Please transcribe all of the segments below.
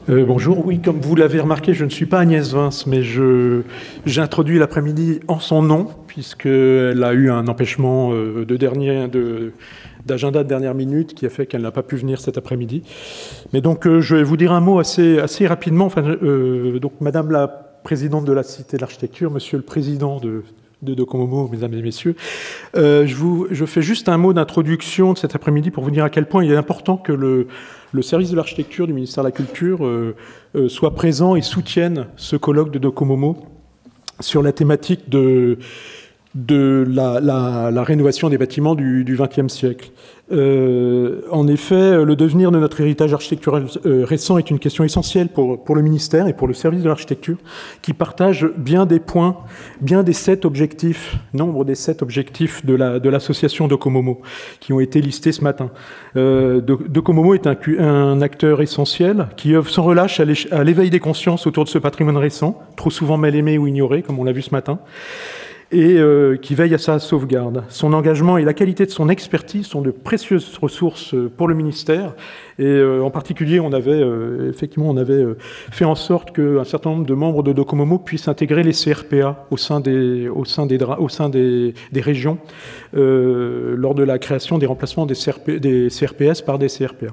Bonjour, oui, comme vous l'avez remarqué, je ne suis pas Agnès Vince, mais j'ai introduit l'après-midi en son nom, puisqu'elle a eu un empêchement d'agenda de dernière minute qui a fait qu'elle n'a pas pu venir cet après-midi. Mais donc, je vais vous dire un mot assez rapidement. Donc, Madame la Présidente de la Cité de l'Architecture, Monsieur le Président de Docomomo, mesdames et messieurs, je fais juste un mot d'introduction de cet après-midi pour vous dire à quel point il est important que le service de l'architecture du ministère de la Culture soit présent et soutienne ce colloque de Docomomo sur la thématique de la rénovation des bâtiments du XXe siècle. En effet, le devenir de notre héritage architectural récent est une question essentielle pour le ministère et pour le service de l'architecture, qui partage bien des points, bien des 7 objectifs, nombre des 7 objectifs de l'association Docomomo, qui ont été listés ce matin. Docomomo est un acteur essentiel qui œuvre sans relâche à l'éveil des consciences autour de ce patrimoine récent, trop souvent mal aimé ou ignoré, comme on l'a vu ce matin, et qui veille à sa sauvegarde. Son engagement et la qualité de son expertise sont de précieuses ressources pour le ministère. Et en particulier, on avait fait en sorte qu'un certain nombre de membres de Docomomo puissent intégrer les CRPA au sein des régions lors de la création des remplacements des CRPS par des CRPA.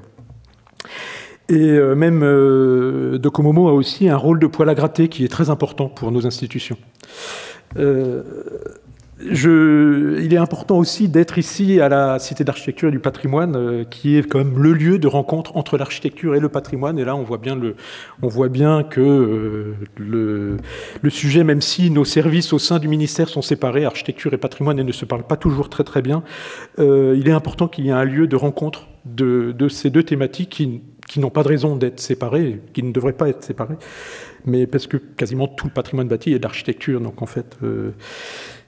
Et même Docomomo a aussi un rôle de poil à gratter qui est très important pour nos institutions. Il est important aussi d'être ici à la Cité d'Architecture et du Patrimoine, qui est quand même le lieu de rencontre entre l'architecture et le patrimoine. Et là, on voit bien que le sujet, même si nos services au sein du ministère sont séparés, architecture et patrimoine, et ne se parlent pas toujours très très bien, il est important qu'il y ait un lieu de rencontre de ces deux thématiques qui n'ont pas de raison d'être séparées, qui ne devraient pas être séparées, mais parce que quasiment tout le patrimoine bâti est d'architecture, donc en fait...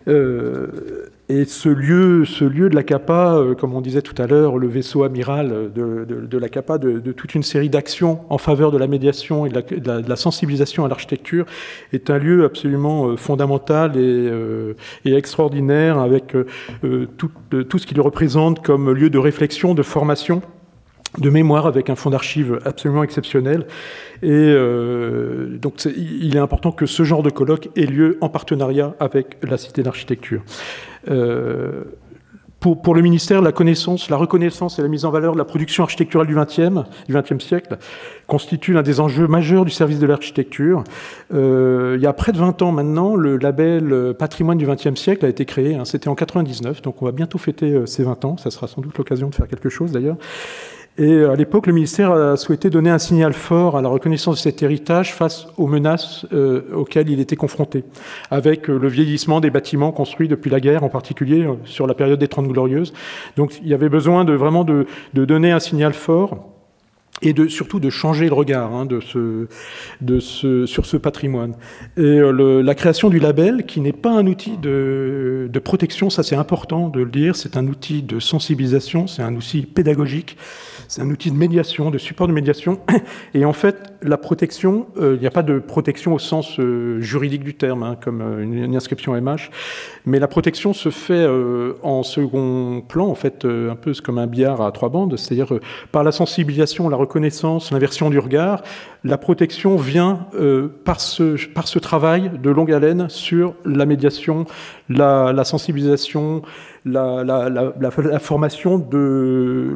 et ce lieu de la CAPA, comme on disait tout à l'heure, le vaisseau amiral de la CAPA, de toute une série d'actions en faveur de la médiation et de la sensibilisation à l'architecture, est un lieu absolument fondamental et extraordinaire, avec tout ce qu'il représente comme lieu de réflexion, de formation, de mémoire, avec un fonds d'archives absolument exceptionnel. Et donc il est important que ce genre de colloque ait lieu en partenariat avec la Cité d'Architecture. Pour le ministère, la reconnaissance et la mise en valeur de la production architecturale du XXe siècle constitue l'un des enjeux majeurs du service de l'architecture. Il y a près de 20 ans maintenant, le label Patrimoine du XXe siècle a été créé. C'était en 99, donc on va bientôt fêter ces 20 ans. Ça sera sans doute l'occasion de faire quelque chose d'ailleurs. Et à l'époque, le ministère a souhaité donner un signal fort à la reconnaissance de cet héritage face aux menaces auxquelles il était confronté, avec le vieillissement des bâtiments construits depuis la guerre, en particulier sur la période des 30 Glorieuses. Donc il y avait besoin vraiment de donner un signal fort et surtout de changer le regard sur ce patrimoine. Et la création du label, qui n'est pas un outil de protection, ça c'est important de le dire, c'est un outil de sensibilisation, c'est un outil pédagogique, c'est un outil de médiation, de support de médiation. Et en fait, la protection, il n'y a pas de protection au sens juridique du terme, comme une inscription MH, mais la protection se fait en second plan, en fait, un peu comme un billard à 3 bandes, c'est-à-dire par la sensibilisation, la reconnaissance, l'inversion du regard. La protection vient par ce travail de longue haleine sur la médiation, la sensibilisation, la formation,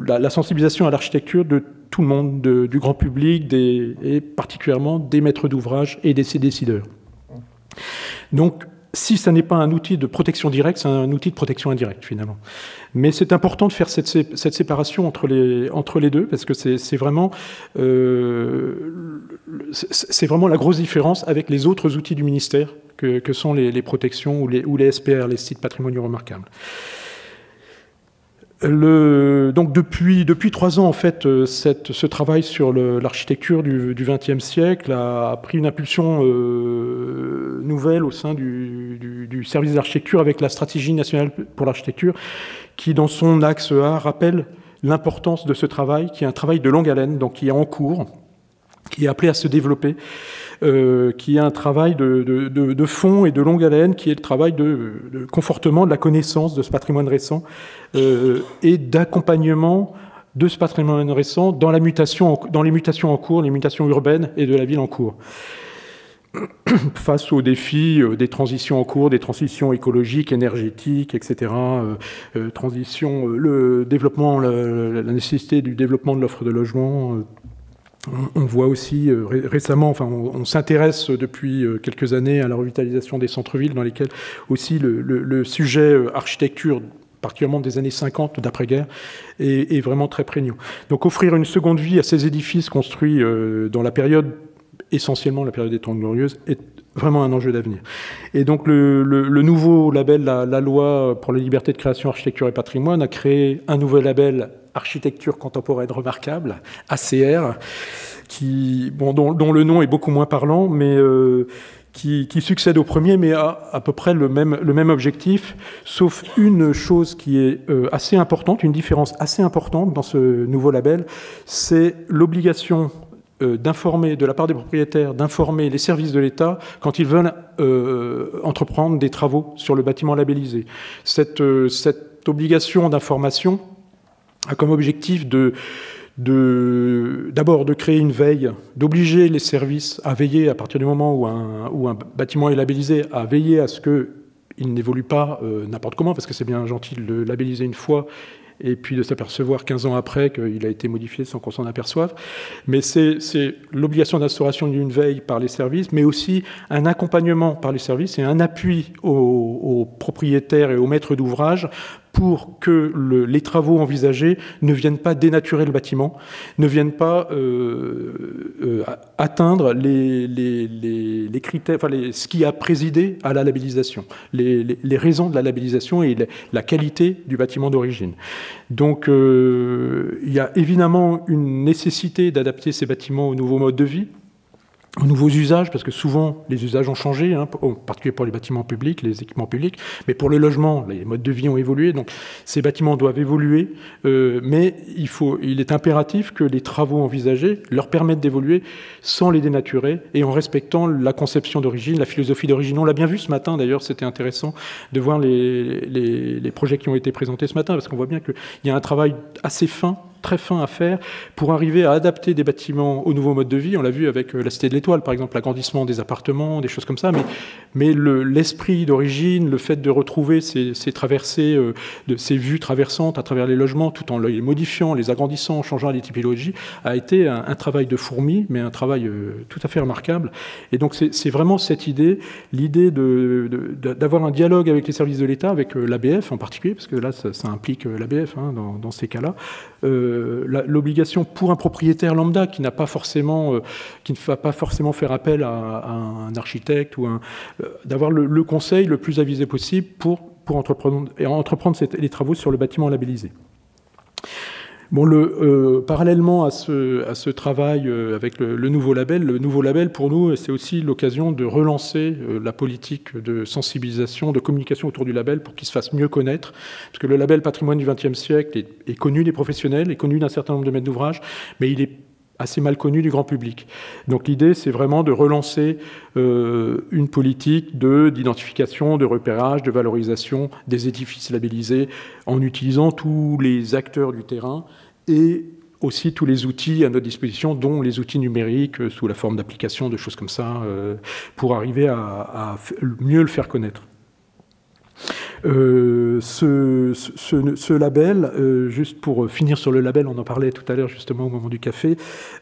la sensibilisation à l'architecture de tout le monde, du grand public, et particulièrement des maîtres d'ouvrage et des décideurs. Donc, si ça n'est pas un outil de protection directe, c'est un outil de protection indirecte, finalement. Mais c'est important de faire cette séparation entre les deux, parce que c'est vraiment la grosse différence avec les autres outils du ministère, que sont les protections ou les SPR, les sites patrimoniaux remarquables. Donc depuis 3 ans, en fait, ce travail sur l'architecture du XXe siècle a pris une impulsion nouvelle au sein du service d'architecture, avec la stratégie nationale pour l'architecture, qui dans son axe A rappelle l'importance de ce travail, qui est un travail de longue haleine, donc qui est en cours, qui est appelé à se développer, qui est un travail de fond et de longue haleine, qui est le travail de confortement de la connaissance de ce patrimoine récent et d'accompagnement de ce patrimoine récent dans les mutations en cours, les mutations urbaines et de la ville en cours. Face aux défis des transitions en cours, des transitions écologiques, énergétiques, etc., le développement, la nécessité du développement de l'offre de logement. On voit aussi récemment, enfin, on s'intéresse depuis quelques années à la revitalisation des centres-villes, dans lesquels aussi le sujet architecture, particulièrement des années 50 d'après-guerre, est vraiment très prégnant. Donc offrir une seconde vie à ces édifices construits dans la période, essentiellement la période des Trente Glorieuses, est vraiment un enjeu d'avenir. Et donc le nouveau label, la loi pour la liberté de création, architecture et patrimoine, a créé un nouveau label architecture contemporaine remarquable, ACR, dont le nom est beaucoup moins parlant, mais qui succède au premier, mais a à peu près le même objectif, sauf une chose qui est assez importante, une différence assez importante dans ce nouveau label, c'est l'obligation d'informer, de la part des propriétaires, d'informer les services de l'État quand ils veulent entreprendre des travaux sur le bâtiment labellisé. Cette obligation d'information a comme objectif d'abord de créer une veille, d'obliger les services à veiller, à partir du moment où un bâtiment est labellisé, à veiller à ce qu'il n'évolue pas n'importe comment, parce que c'est bien gentil de le labelliser une fois, et puis de s'apercevoir 15 ans après qu'il a été modifié sans qu'on s'en aperçoive. Mais c'est l'obligation d'instauration d'une veille par les services, mais aussi un accompagnement par les services et un appui aux propriétaires et aux maîtres d'ouvrage pour que les travaux envisagés ne viennent pas dénaturer le bâtiment, ne viennent pas atteindre les critères, enfin ce qui a présidé à la labellisation, les raisons de la labellisation et la qualité du bâtiment d'origine. Donc il y a évidemment une nécessité d'adapter ces bâtiments aux nouveaux modes de vie, aux nouveaux usages, parce que souvent les usages ont changé, en particulier pour les bâtiments publics, les équipements publics, mais pour le logement, les modes de vie ont évolué, donc ces bâtiments doivent évoluer, mais il est impératif que les travaux envisagés leur permettent d'évoluer sans les dénaturer et en respectant la conception d'origine, la philosophie d'origine. On l'a bien vu ce matin, d'ailleurs, c'était intéressant de voir les projets qui ont été présentés ce matin, parce qu'on voit bien qu'il y a un travail assez fin, très fin à faire pour arriver à adapter des bâtiments aux nouveaux modes de vie. On l'a vu avec la Cité de l'Étoile, par exemple, l'agrandissement des appartements, des choses comme ça, mais l'esprit d'origine, le fait de retrouver ces traversées, ces vues traversantes à travers les logements, tout en les modifiant, les agrandissant, en changeant les typologies, a été un travail de fourmi, mais un travail tout à fait remarquable. Et donc c'est vraiment cette idée, l'idée d'avoir un dialogue avec les services de l'État, avec l'ABF en particulier, parce que là, ça implique l'ABF dans ces cas-là, l'obligation pour un propriétaire lambda qui ne va pas forcément faire appel à un architecte ou d'avoir le conseil le plus avisé possible pour entreprendre les travaux sur le bâtiment labellisé. Bon, parallèlement à ce travail avec le nouveau label, pour nous, c'est aussi l'occasion de relancer la politique de sensibilisation, de communication autour du label pour qu'il se fasse mieux connaître. Parce que le label patrimoine du XXe siècle est connu des professionnels, est connu d'un certain nombre de maîtres d'ouvrage, mais il est assez mal connu du grand public. Donc l'idée, c'est vraiment de relancer une politique d'identification, de repérage, de valorisation des édifices labellisés en utilisant tous les acteurs du terrain et aussi tous les outils à notre disposition, dont les outils numériques sous la forme d'applications, de choses comme ça, pour arriver à mieux le faire connaître. Ce label, juste pour finir sur le label, on en parlait tout à l'heure justement au moment du café,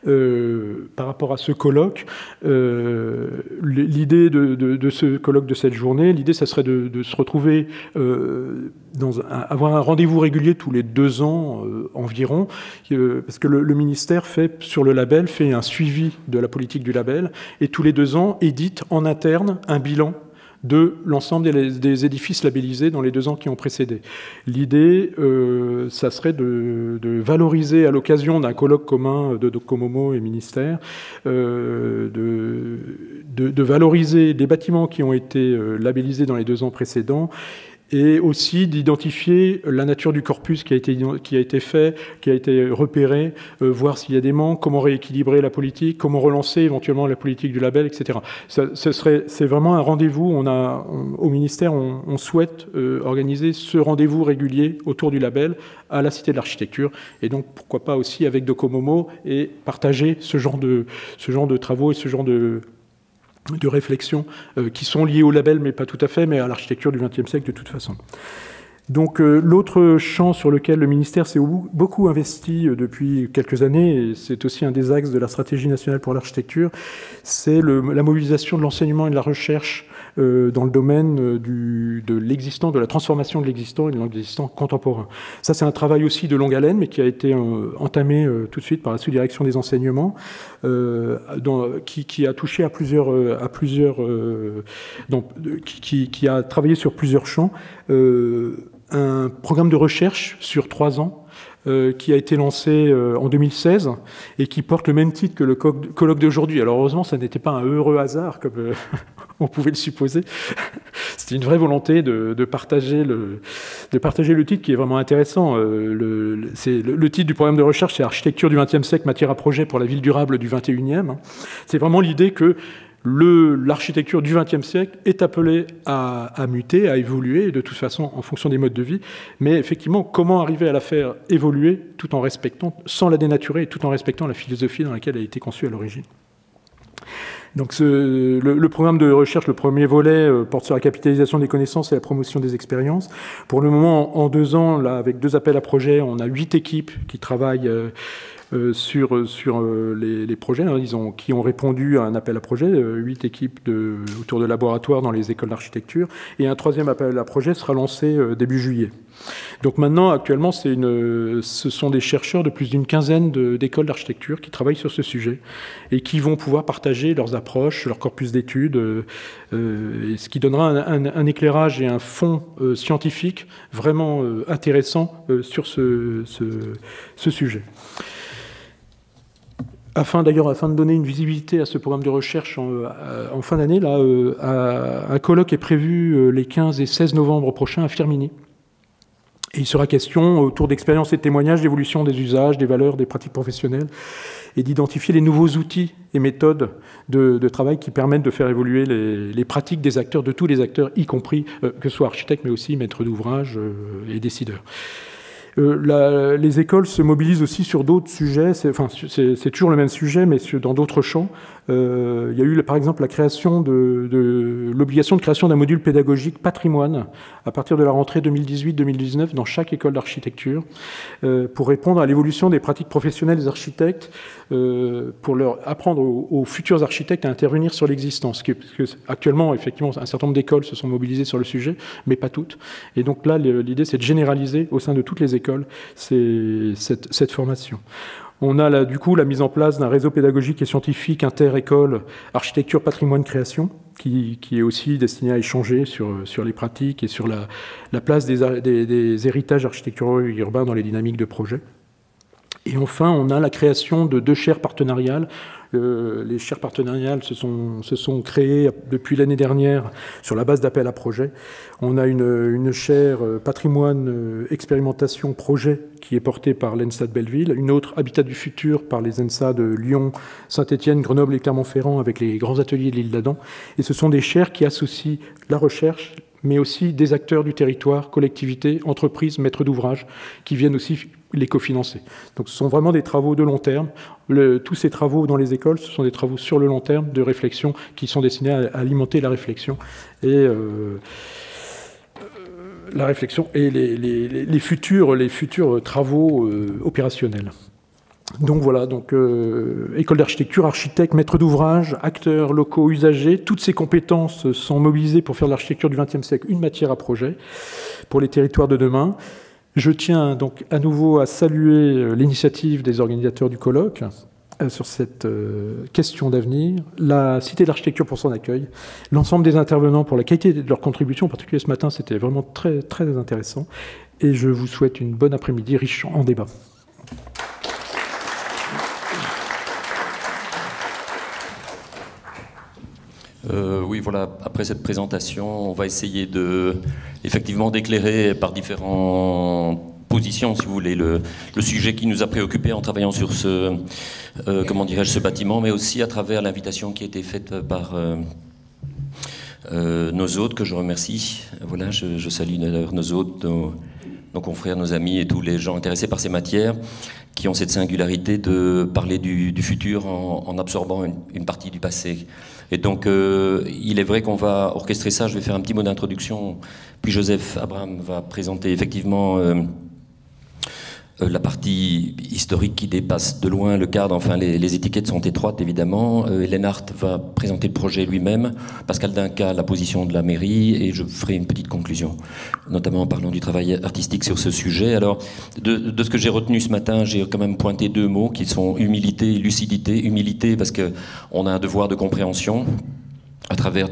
par rapport à ce colloque, l'idée de ce colloque de cette journée, l'idée ça serait de se retrouver, avoir un rendez-vous régulier tous les 2 ans environ, parce que le ministère sur le label fait un suivi de la politique du label et tous les 2 ans édite en interne un bilan de l'ensemble des édifices labellisés dans les 2 ans qui ont précédé. L'idée, ça serait de valoriser à l'occasion d'un colloque commun de Docomomo et ministère, de valoriser les bâtiments qui ont été labellisés dans les 2 ans précédents et aussi d'identifier la nature du corpus qui a été fait, qui a été repéré, voir s'il y a des manques, comment rééquilibrer la politique, comment relancer éventuellement la politique du label, etc. C'est vraiment un rendez-vous. Au ministère, on souhaite organiser ce rendez-vous régulier autour du label à la Cité de l'Architecture, et donc pourquoi pas aussi avec Docomomo, et partager ce genre de travaux et ce genre de réflexions qui sont liées au label, mais pas tout à fait, mais à l'architecture du XXe siècle de toute façon. Donc l'autre champ sur lequel le ministère s'est beaucoup investi depuis quelques années, et c'est aussi un des axes de la stratégie nationale pour l'architecture, c'est la mobilisation de l'enseignement et de la recherche dans le domaine de l'existant, de la transformation de l'existant et de l'existant contemporain. Ça, c'est un travail aussi de longue haleine, mais qui a été entamé tout de suite par la sous-direction des enseignements, qui a touché qui a travaillé sur plusieurs champs. Un programme de recherche sur 3 ans qui a été lancé en 2016 et qui porte le même titre que le colloque d'aujourd'hui. Alors heureusement, ça n'était pas un heureux hasard comme on pouvait le supposer. C'était une vraie volonté de partager le titre qui est vraiment intéressant. Le titre du programme de recherche, c'est Architecture du XXe siècle, matière à projet pour la ville durable du XXIe. C'est vraiment l'idée que l'architecture du XXe siècle est appelée à muter, à évoluer, de toute façon en fonction des modes de vie, mais effectivement, comment arriver à la faire évoluer tout en respectant, sans la dénaturer, et tout en respectant la philosophie dans laquelle elle a été conçue à l'origine. Donc le programme de recherche, le premier volet, porte sur la capitalisation des connaissances et la promotion des expériences. Pour le moment, en 2 ans, là, avec 2 appels à projets, on a 8 équipes qui travaillent sur les projets, qui ont répondu à un appel à projet, 8 équipes autour de laboratoires dans les écoles d'architecture, et un 3e appel à projet sera lancé début juillet. Donc maintenant, actuellement, ce sont des chercheurs de plus d'une quinzaine d'écoles d'architecture qui travaillent sur ce sujet et qui vont pouvoir partager leurs approches, leur corpus d'études, ce qui donnera un éclairage et un fond scientifique vraiment intéressant sur ce sujet. Afin de donner une visibilité à ce programme de recherche en fin d'année, un colloque est prévu les 15 et 16 novembre prochains à Firminy. Et il sera question autour d'expériences et de témoignages, d'évolution des usages, des valeurs, des pratiques professionnelles, et d'identifier les nouveaux outils et méthodes de travail qui permettent de faire évoluer les pratiques des acteurs, de tous les acteurs, y compris que ce soit architectes, mais aussi maîtres d'ouvrage et décideurs. Les écoles se mobilisent aussi sur d'autres sujets, c'est toujours le même sujet, mais dans d'autres champs. Il y a eu par exemple la création l'obligation de création d'un module pédagogique patrimoine à partir de la rentrée 2018-2019 dans chaque école d'architecture pour répondre à l'évolution des pratiques professionnelles des architectes, pour leur apprendre aux futurs architectes à intervenir sur l'existence. Actuellement, effectivement, un certain nombre d'écoles se sont mobilisées sur le sujet, mais pas toutes. Et donc là, l'idée, c'est de généraliser au sein de toutes les écoles cette formation. On a du coup la mise en place d'un réseau pédagogique et scientifique inter-école architecture, patrimoine, création, qui est aussi destiné à échanger sur les pratiques et sur la place des héritages architecturaux et urbains dans les dynamiques de projet. Et enfin, on a la création de 2 chaires partenariales. Les chaires partenariales se sont créées depuis l'année dernière sur la base d'appels à projets. On a une chaire patrimoine, expérimentation, projet qui est portée par l'ENSA de Belleville, une autre Habitat du futur par les ENSA de Lyon, Saint-Étienne, Grenoble et Clermont-Ferrand avec les grands ateliers de l'île d'Adam. Et ce sont des chaires qui associent la recherche, mais aussi des acteurs du territoire, collectivités, entreprises, maîtres d'ouvrage, qui viennent aussi les cofinancer. Donc ce sont vraiment des travaux de long terme. Tous ces travaux dans les écoles, ce sont des travaux sur le long terme de réflexion qui sont destinés à alimenter la réflexion et les futurs travaux opérationnels. Donc voilà, école d'architecture, architectes, maîtres d'ouvrage, acteurs locaux, usagers, toutes ces compétences sont mobilisées pour faire de l'architecture du XXe siècle une matière à projet pour les territoires de demain. Je tiens donc à nouveau à saluer l'initiative des organisateurs du colloque sur cette question d'avenir, la Cité de l'Architecture pour son accueil, l'ensemble des intervenants pour la qualité de leur contribution, en particulier ce matin, c'était vraiment très, très intéressant. Et je vous souhaite une bonne après-midi riche en débats. Oui, voilà, après cette présentation, on va essayer effectivement d'éclairer par différentes positions, si vous voulez, le sujet qui nous a préoccupés en travaillant sur comment dirais-je, ce bâtiment, mais aussi à travers l'invitation qui a été faite par nos hôtes, que je remercie. Voilà, je salue d'ailleurs nos hôtes, nos confrères, nos amis et tous les gens intéressés par ces matières, qui ont cette singularité de parler du futur en absorbant une partie du passé. Et donc, il est vrai qu'on va orchestrer ça. Je vais faire un petit mot d'introduction, puis Joseph Abraham va présenter effectivement la partie historique qui dépasse de loin le cadre. Enfin, les étiquettes sont étroites, évidemment. Hélène Hart va présenter le projet lui-même, Pascal Dinca, la position de la mairie, et je ferai une petite conclusion, notamment en parlant du travail artistique sur ce sujet. Alors, de ce que j'ai retenu ce matin, j'ai quand même pointé deux mots qui sont humilité et lucidité. Humilité, parce qu'on a un devoir de compréhension à travers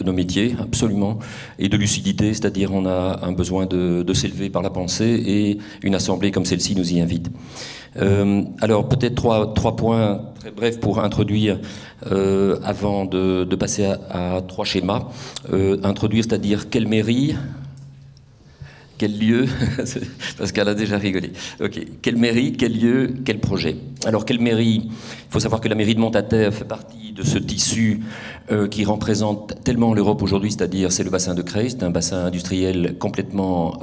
nos métiers, absolument, et de lucidité, c'est-à-dire on a un besoin de s'élever par la pensée, et une assemblée comme celle-ci nous y invite. Alors peut-être trois points très brefs pour introduire, avant de passer à trois schémas. Introduire, c'est-à-dire quelle mairie, quel lieu, parce qu'elle a déjà rigolé. Ok, quelle mairie, quel lieu, quel projet. Alors quelle mairie? Il faut savoir que la mairie de Montataire fait partie de ce tissu qui représente tellement l'Europe aujourd'hui, c'est-à-dire c'est le bassin de Creil, c'est un bassin industriel complètement,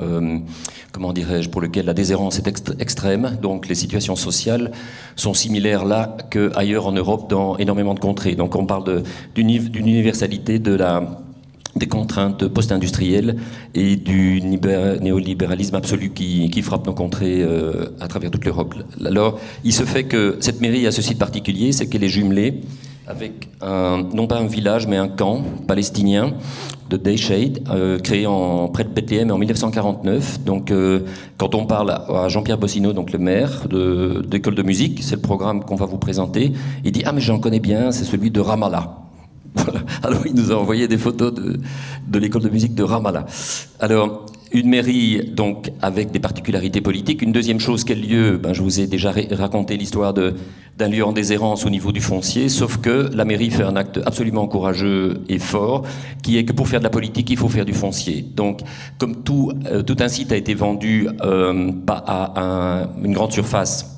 comment dirais-je, pour lequel la déshérence est extrême, donc les situations sociales sont similaires là qu'ailleurs en Europe dans énormément de contrées. Donc on parle d'une universalité des contraintes post-industrielles et du néolibéralisme absolu qui frappe nos contrées à travers toute l'Europe. Alors, il se fait que cette mairie a ce site particulier, c'est qu'elle est jumelée avec non pas un village, mais un camp palestinien de Dayshade, créé près de Bethléem en 1949. Donc, quand on parle à Jean-Pierre Bossino, donc le maire d'école de musique, c'est le programme qu'on va vous présenter, il dit « Ah, mais j'en connais bien, c'est celui de Ramallah ». Voilà. Alors il nous a envoyé des photos de l'école de musique de Ramallah. Alors une mairie donc avec des particularités politiques. Une deuxième chose, quel lieu? Je vous ai déjà raconté l'histoire d'un lieu en déshérence au niveau du foncier, sauf que la mairie fait un acte absolument courageux et fort, qui est que pour faire de la politique, il faut faire du foncier. Donc comme tout un site a été vendu pas à une grande surface,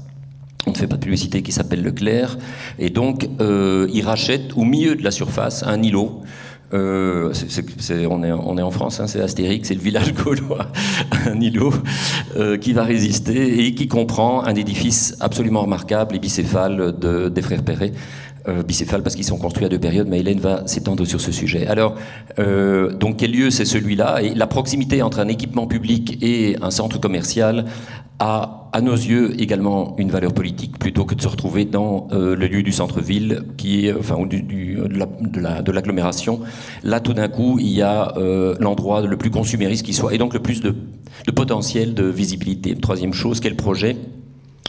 on ne fait pas de publicité, qui s'appelle Leclerc, et donc il rachète au milieu de la surface un îlot. On est en France, hein, c'est Astérix, c'est le village gaulois, un îlot qui va résister et qui comprend un édifice absolument remarquable et bicéphale des frères Perret. Bicéphale parce qu'ils sont construits à deux périodes, mais Hélène va s'étendre sur ce sujet. Alors, donc quel lieu c'est celui-là? Et la proximité entre un équipement public et un centre commercial a, à nos yeux, également une valeur politique, plutôt que de se retrouver dans le lieu du centre-ville, qui est, enfin, de l'agglomération. Là, tout d'un coup, il y a l'endroit le plus consumériste qui soit, et donc le plus de potentiel de visibilité. Troisième chose, quel projet?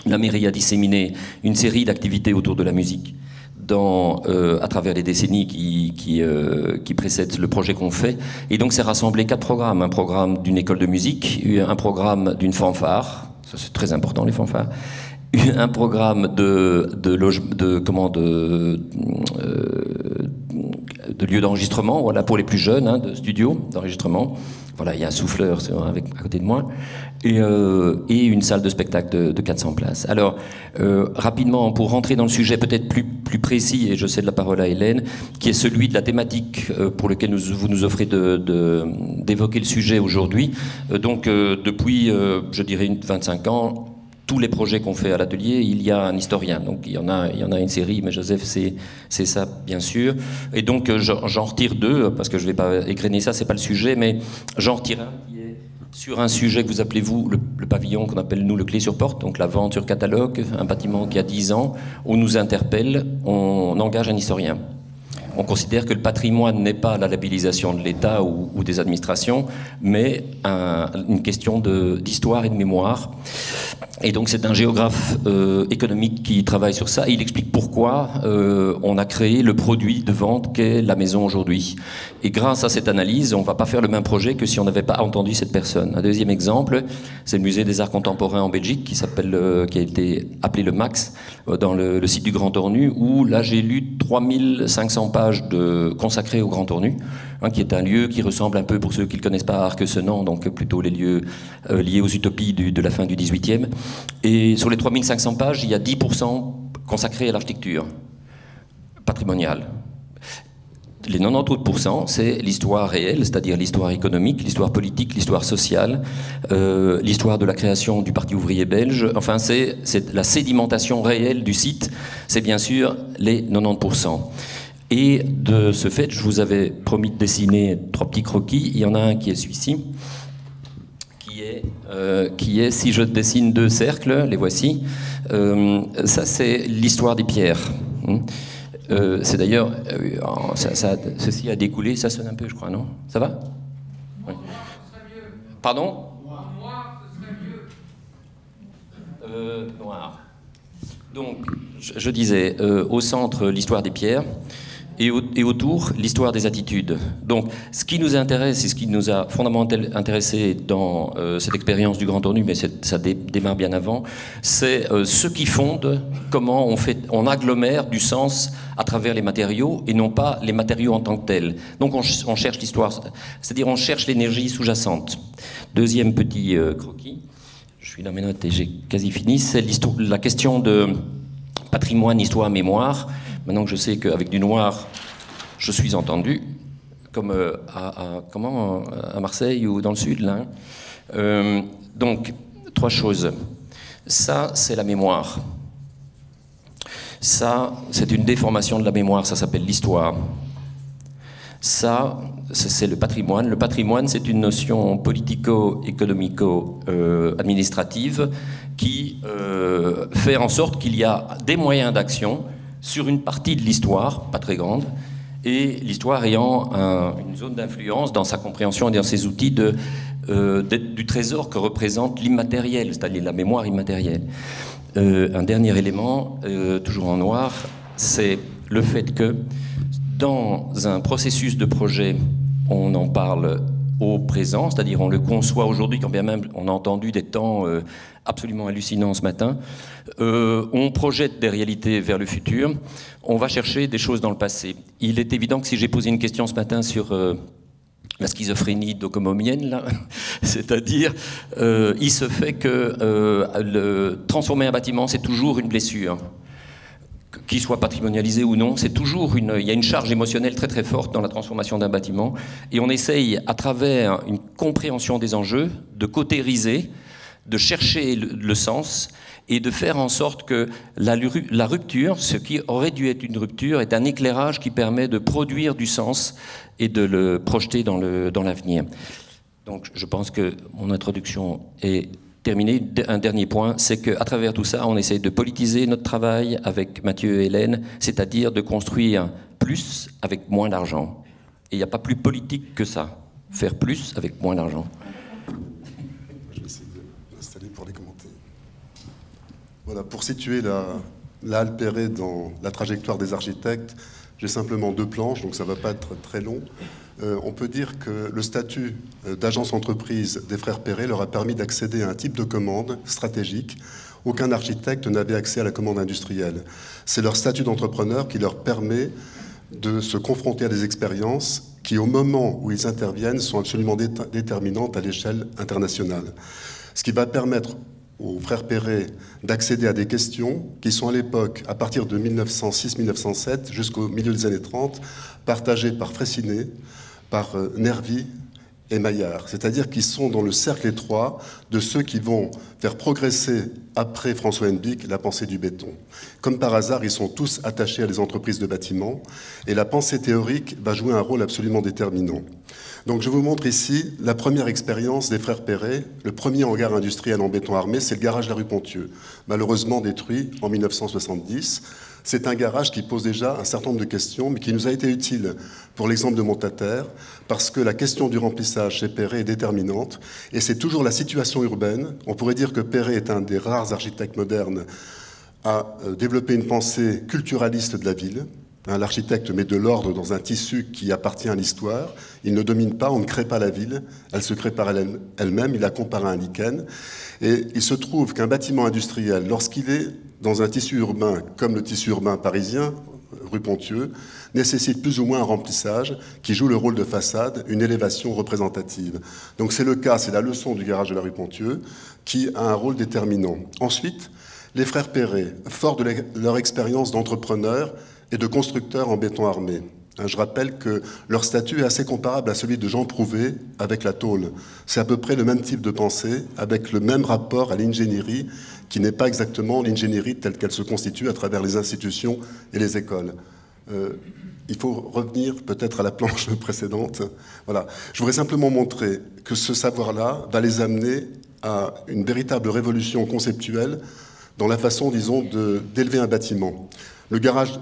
La mairie a disséminé une série d'activités autour de la musique à travers les décennies qui précèdent le projet qu'on fait. Et donc c'est rassemblé 4 programmes. Un programme d'une école de musique, un programme d'une fanfare, ça c'est très important les fanfares, un programme de lieu d'enregistrement, voilà, pour les plus jeunes, hein, de studio d'enregistrement. Voilà, il y a un souffleur à côté de moi, et une salle de spectacle de 400 places. Alors, rapidement, pour rentrer dans le sujet peut-être plus précis, et je cède la parole à Hélène, qui est celui de la thématique pour lequel vous nous offrez d'évoquer le sujet aujourd'hui. Donc, depuis, je dirais, 25 ans, tous les projets qu'on fait à l'atelier, il y a un historien. Donc il y en a une série, mais Joseph, c'est ça, bien sûr. Et donc j'en retire 2, parce que je ne vais pas égrener ça, c'est pas le sujet, mais j'en retire un qui est sur un sujet que vous appelez, vous, le pavillon qu'on appelle, nous, le clé sur porte, donc la vente sur catalogue, un bâtiment qui a 10 ans, on nous interpelle, on engage un historien. On considère que le patrimoine n'est pas la labellisation de l'État ou des administrations, mais une question d'histoire et de mémoire. Et donc c'est un géographe économique qui travaille sur ça, et il explique pourquoi on a créé le produit de vente qu'est la maison aujourd'hui. Et grâce à cette analyse, on ne va pas faire le même projet que si on n'avait pas entendu cette personne. Un deuxième exemple, c'est le musée des arts contemporains en Belgique, qui a été appelé le MAX, dans le site du Grand Ornu, où là j'ai lu 3500 pages pages consacrées au Grand Tournu, hein, qui est un lieu qui ressemble un peu, pour ceux qui ne le connaissent pas, à Arquesenant, donc plutôt les lieux liés aux utopies de la fin du XVIIIe. Et sur les 3500 pages, il y a 10% consacrés à l'architecture patrimoniale. Les 90 autres %, c'est l'histoire réelle, c'est-à-dire l'histoire économique, l'histoire politique, l'histoire sociale, l'histoire de la création du Parti ouvrier belge. Enfin, c'est la sédimentation réelle du site, c'est bien sûr les 90 %. Et de ce fait, je vous avais promis de dessiner 3 petits croquis. Il y en a un qui est celui-ci, qui est, si je dessine 2 cercles, les voici, ça c'est l'histoire des pierres. C'est d'ailleurs, ceci a découlé, ça sonne un peu, je crois, non? Ça va? Oui. Pardon? Noir, ce serait mieux. Noir. Donc, je disais, au centre, l'histoire des pierres, et autour, l'histoire des attitudes. Donc, ce qui nous intéresse et ce qui nous a fondamentalement intéressé dans cette expérience du Grand Tournu, mais ça démarre bien avant, c'est ce qui fonde comment on agglomère du sens à travers les matériaux et non pas les matériaux en tant que tels. Donc, on cherche l'histoire, c'est-à-dire on cherche l'énergie sous-jacente. Deuxième petit croquis, je suis dans mes notes et j'ai quasi fini, c'est la question de patrimoine, histoire, mémoire. Maintenant que je sais qu'avec du noir, je suis entendu, comme à Marseille ou dans le sud, là. Donc, 3 choses. Ça, c'est la mémoire. Ça, c'est une déformation de la mémoire, ça s'appelle l'histoire. Ça, c'est le patrimoine. Le patrimoine, c'est une notion politico-économico-administrative qui fait en sorte qu'il y a des moyens d'action sur une partie de l'histoire, pas très grande, et l'histoire ayant une zone d'influence dans sa compréhension et dans ses outils du trésor que représente l'immatériel, c'est-à-dire la mémoire immatérielle. Un dernier élément, toujours en noir, c'est le fait que dans un processus de projet, on en parle au présent, c'est-à-dire on le conçoit aujourd'hui, quand bien même on a entendu des temps absolument hallucinants ce matin, on projette des réalités vers le futur, on va chercher des choses dans le passé. Il est évident que si j'ai posé une question ce matin sur la schizophrénie docomomienne, là, c'est-à-dire il se fait que transformer un bâtiment, c'est toujours une blessure. Qu'il soit patrimonialisé ou non, c'est toujours il y a une charge émotionnelle très très forte dans la transformation d'un bâtiment, et on essaye, à travers une compréhension des enjeux, de cautériser, de chercher le sens, et de faire en sorte que la rupture, ce qui aurait dû être une rupture, est un éclairage qui permet de produire du sens et de le projeter dans l'avenir. Donc je pense que mon introduction est terminé. Un dernier point, c'est qu'à travers tout ça, on essaie de politiser notre travail avec Mathieu et Hélène, c'est-à-dire de construire plus avec moins d'argent. Et il n'y a pas plus politique que ça. Faire plus avec moins d'argent. Je vais essayer de m'installer pour les commenter. Voilà, pour situer la halle Perret dans la trajectoire des architectes, j'ai simplement 2 planches, donc ça ne va pas être très long. On peut dire que le statut d'agence-entreprise des frères Perret leur a permis d'accéder à un type de commande stratégique. Aucun architecte n'avait accès à la commande industrielle. C'est leur statut d'entrepreneur qui leur permet de se confronter à des expériences qui, au moment où ils interviennent, sont absolument déterminantes à l'échelle internationale. Ce qui va permettre aux frères Perret d'accéder à des questions qui sont à l'époque, à partir de 1906-1907 jusqu'au milieu des années 30, partagées par Freycinet, par Nervi et Maillard. C'est-à-dire qu'ils sont dans le cercle étroit de ceux qui vont faire progresser, après François Hennebique, la pensée du béton. Comme par hasard, ils sont tous attachés à des entreprises de bâtiments, et la pensée théorique va jouer un rôle absolument déterminant. Donc je vous montre ici la première expérience des frères Perret. Le premier hangar industriel en béton armé, c'est le garage de la rue Ponthieu, malheureusement détruit en 1970. C'est un garage qui pose déjà un certain nombre de questions, mais qui nous a été utile pour l'exemple de Montataire, parce que la question du remplissage chez Perret est déterminante, et c'est toujours la situation urbaine. On pourrait dire que Perret est un des rares architectes modernes à développer une pensée culturaliste de la ville. L'architecte met de l'ordre dans un tissu qui appartient à l'histoire. Il ne domine pas, on ne crée pas la ville, elle se crée par elle-même, il la compare à un lichen. Et il se trouve qu'un bâtiment industriel, lorsqu'il est dans un tissu urbain, comme le tissu urbain parisien, rue Ponthieu, nécessite plus ou moins un remplissage qui joue le rôle de façade, une élévation représentative. Donc c'est le cas, c'est la leçon du garage de la rue Ponthieu qui a un rôle déterminant. Ensuite, les frères Perret, forts de leur expérience d'entrepreneurs et de constructeurs en béton armé. Je rappelle que leur statut est assez comparable à celui de Jean Prouvé avec la tôle. C'est à peu près le même type de pensée, avec le même rapport à l'ingénierie, qui n'est pas exactement l'ingénierie telle qu'elle se constitue à travers les institutions et les écoles. Il faut revenir peut-être à la planche précédente. Voilà. Je voudrais simplement montrer que ce savoir-là va les amener à une véritable révolution conceptuelle dans la façon, disons, d'élever un bâtiment. Le garage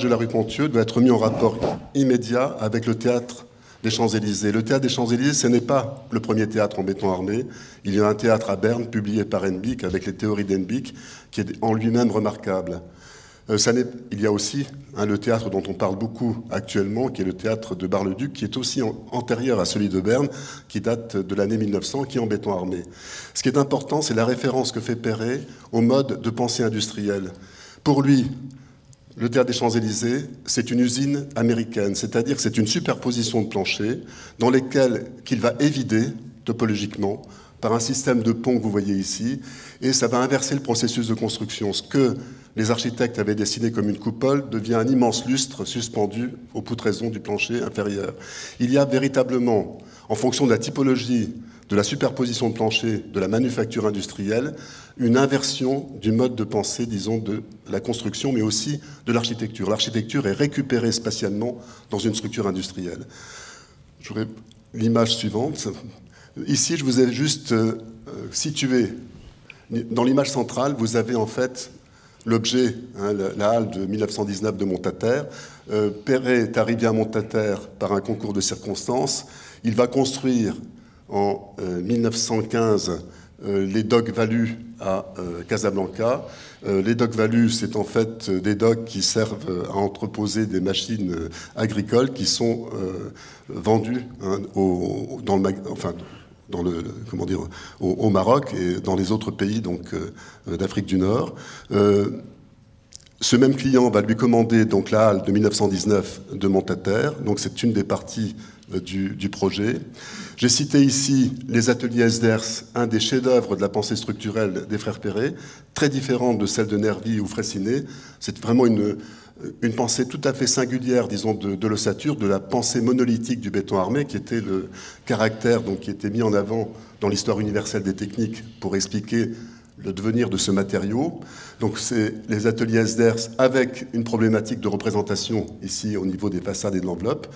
de la rue Ponthieu doit être mis en rapport immédiat avec le théâtre des Champs-Élysées. Le théâtre des Champs-Élysées, ce n'est pas le premier théâtre en béton armé. Il y a un théâtre à Berne, publié par Henbick, avec les théories d'Henbick, qui est en lui-même remarquable. Il y a aussi le théâtre dont on parle beaucoup actuellement, qui est le théâtre de Bar-le-Duc, qui est aussi antérieur à celui de Berne, qui date de l'année 1900, qui est en béton armé. Ce qui est important, c'est la référence que fait Perret au mode de pensée industrielle. Pour lui, le théâtre des Champs-Élysées, c'est une usine américaine, c'est-à-dire que c'est une superposition de planchers dans lesquels qu'il va évider topologiquement par un système de ponts que vous voyez ici, et ça va inverser le processus de construction. Ce que les architectes avaient dessiné comme une coupole devient un immense lustre suspendu aux poutraisons du plancher inférieur. Il y a véritablement, en fonction de la typologie, de la superposition de plancher, de la manufacture industrielle, une inversion du mode de pensée, disons, de la construction, mais aussi de l'architecture. L'architecture est récupérée spatialement dans une structure industrielle. J'aurais l'image suivante. Ici, je vous ai juste situé, dans l'image centrale, vous avez en fait l'objet, la halle de 1919 de Montaterre. Perret est arrivé à Montaterre par un concours de circonstances. Il va construire en 1915 les docks Valu à Casablanca. Les docks Valu, c'est en fait des docks qui servent à entreposer des machines agricoles qui sont vendues au Maroc et dans les autres pays d'Afrique du Nord. Ce même client va lui commander donc la halle de 1919 de Montaterre, donc c'est une des parties du projet. J'ai cité ici les ateliers Esders, un des chefs-d'œuvre de la pensée structurelle des frères Perret, très différente de celle de Nervi ou Freycinet. C'est vraiment une pensée tout à fait singulière, disons, de l'ossature, de la pensée monolithique du béton armé, qui était le caractère donc, qui était mis en avant dans l'histoire universelle des techniques pour expliquer le devenir de ce matériau. Donc c'est les ateliers Esders avec une problématique de représentation ici au niveau des façades et de l'enveloppe.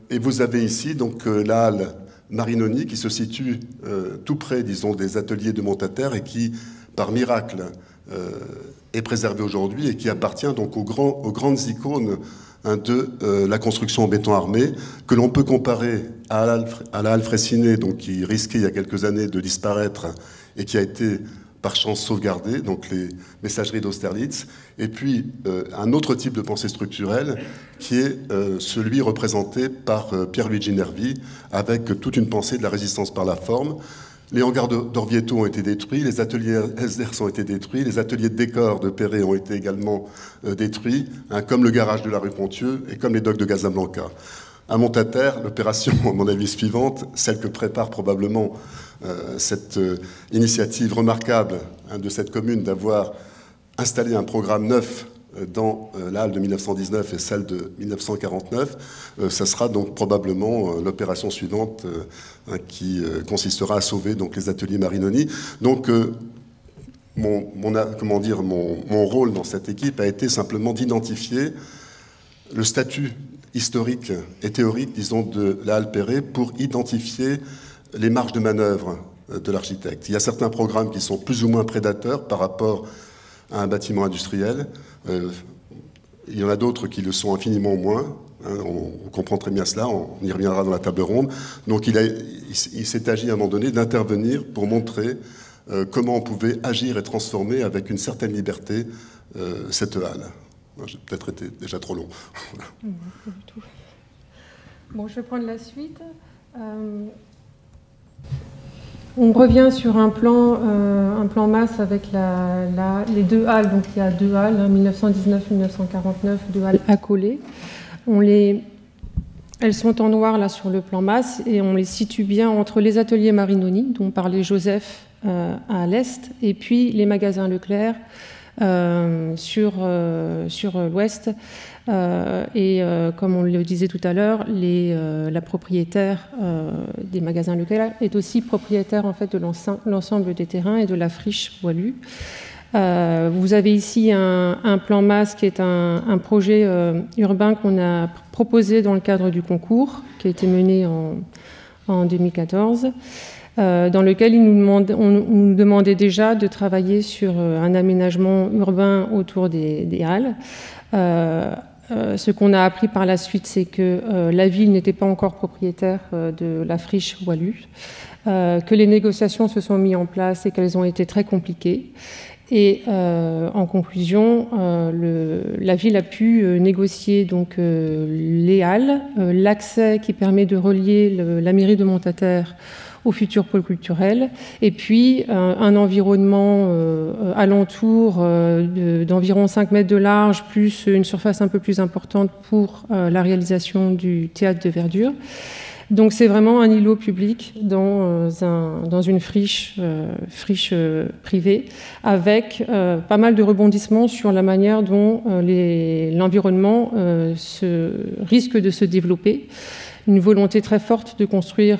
Et vous avez ici donc la halle Marinoni qui se situe tout près, disons, des ateliers de Montaterre et qui, par miracle, est préservée aujourd'hui et qui appartient donc aux grandes icônes de la construction en béton armé que l'on peut comparer à la halle Freycinet, donc qui risquait il y a quelques années de disparaître et qui a été par chance sauvegardée, donc les messageries d'Austerlitz, et puis un autre type de pensée structurelle qui est celui représenté par Pierluigi Nervi, avec toute une pensée de la résistance par la forme. Les hangars d'Orvieto ont été détruits, les ateliers Esders ont été détruits, les ateliers de décor de Perret ont été également détruits, comme le garage de la rue Ponthieu et comme les docks de Casablanca. À Montaterre, l'opération, à mon avis, suivante, celle que prépare probablement cette initiative remarquable de cette commune d'avoir installé un programme neuf dans la halle de 1919 et celle de 1949, ça sera donc probablement l'opération suivante qui consistera à sauver donc, les ateliers Marinoni. Donc mon rôle dans cette équipe a été simplement d'identifier le statut historique et théorique, disons, de la halle Perret pour identifier les marges de manœuvre de l'architecte. Il y a certains programmes qui sont plus ou moins prédateurs par rapport à un bâtiment industriel. Il y en a d'autres qui le sont infiniment moins. On comprend très bien cela, on y reviendra dans la table ronde. Donc il s'est agi à un moment donné d'intervenir pour montrer comment on pouvait agir et transformer avec une certaine liberté cette halle. J'ai peut-être été déjà trop long. Voilà. Non, pas du tout. Bon, je vais prendre la suite. On revient sur un plan masse avec les deux halles. Donc il y a deux halles, 1919-1949, deux halles accolées. Elles sont en noir là sur le plan masse et on les situe bien entre les ateliers Marinoni, dont parlait Joseph à l'est, et puis les magasins Leclerc sur l'ouest. Comme on le disait tout à l'heure, la propriétaire des magasins Leclerc est aussi propriétaire en fait de l'ensemble des terrains et de la friche Boilu. Vous avez ici un plan masse qui est un projet urbain qu'on a proposé dans le cadre du concours qui a été mené en 2014. Dans lequel on nous demandait déjà de travailler sur un aménagement urbain autour des halles. Ce qu'on a appris par la suite, c'est que la ville n'était pas encore propriétaire de la friche Boilu, que les négociations se sont mises en place et qu'elles ont été très compliquées. Et en conclusion, la ville a pu négocier donc, les halles, l'accès qui permet de relier la mairie de Montataire au futur pôle culturel, et puis un environnement alentour d'environ 5 mètres de large, plus une surface un peu plus importante pour la réalisation du théâtre de verdure. Donc c'est vraiment un îlot public dans une friche privée, avec pas mal de rebondissements sur la manière dont l'environnement risque de se développer. Une volonté très forte de construire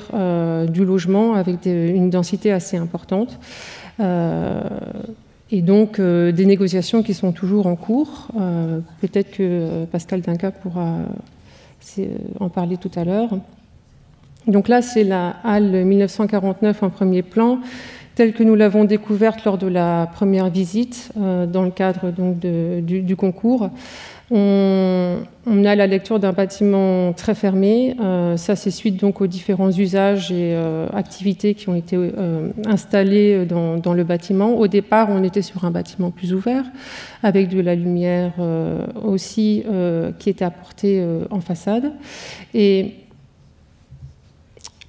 du logement avec une densité assez importante. Et donc des négociations qui sont toujours en cours. Peut-être que Pascal Dinca pourra en parler tout à l'heure. Donc là, c'est la halle 1949 en premier plan, telle que nous l'avons découverte lors de la première visite dans le cadre donc, du concours. On a la lecture d'un bâtiment très fermé. Ça, c'est suite donc aux différents usages et activités qui ont été installés dans le bâtiment. Au départ, on était sur un bâtiment plus ouvert, avec de la lumière aussi qui était apportée en façade. Et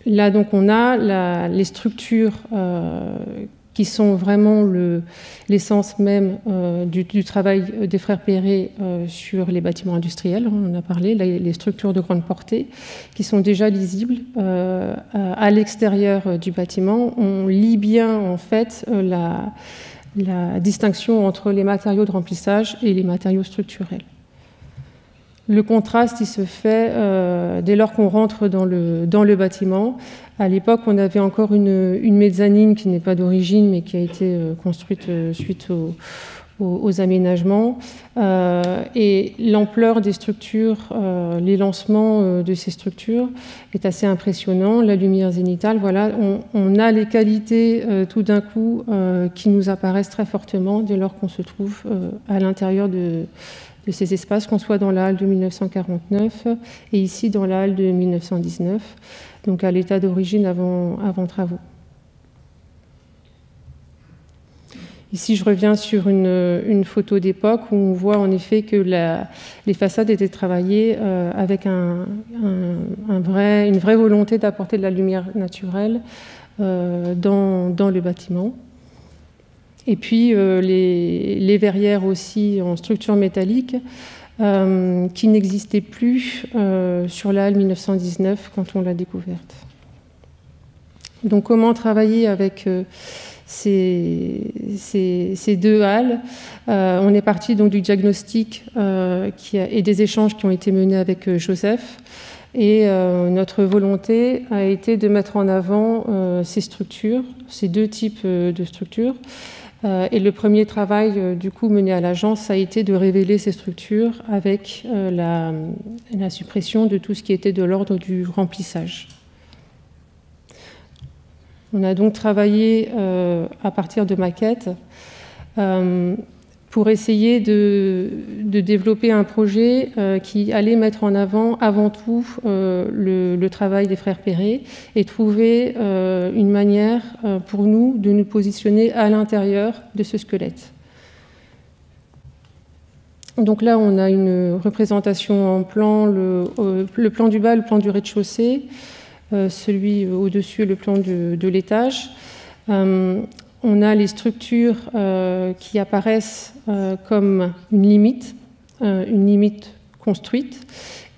là, donc, on a les structures qui sont vraiment l'essence même du travail des frères Perret sur les bâtiments industriels. On en a parlé, les structures de grande portée qui sont déjà lisibles à l'extérieur du bâtiment. On lit bien en fait la distinction entre les matériaux de remplissage et les matériaux structurels. Le contraste, il se fait dès lors qu'on rentre dans le bâtiment. À l'époque, on avait encore une mezzanine qui n'est pas d'origine, mais qui a été construite suite aux aménagements. Et l'ampleur des structures, les lancements de ces structures est assez impressionnant. La lumière zénitale, voilà, on a les qualités tout d'un coup qui nous apparaissent très fortement dès lors qu'on se trouve à l'intérieur de ces espaces, qu'on soit dans la halle de 1949 et ici dans la halle de 1919, donc à l'état d'origine avant travaux. Ici, je reviens sur une photo d'époque où on voit en effet que les façades étaient travaillées avec une vraie volonté d'apporter de la lumière naturelle dans le bâtiment. Et puis les verrières aussi en structure métallique qui n'existaient plus sur la halle 1919 quand on l'a découverte. Donc comment travailler avec ces deux halles? On est parti donc du diagnostic et des échanges qui ont été menés avec Joseph. Et notre volonté a été de mettre en avant ces structures, ces deux types de structures. Et le premier travail du coup mené à l'agence a été de révéler ces structures avec la suppression de tout ce qui était de l'ordre du remplissage. On a donc travaillé à partir de maquettes pour essayer de développer un projet qui allait mettre en avant tout le travail des frères Perret et trouver une manière pour nous de nous positionner à l'intérieur de ce squelette. Donc là, on a une représentation en plan, le plan du bas, le plan du rez-de-chaussée, celui au-dessus, le plan de l'étage. On a les structures qui apparaissent comme une limite construite.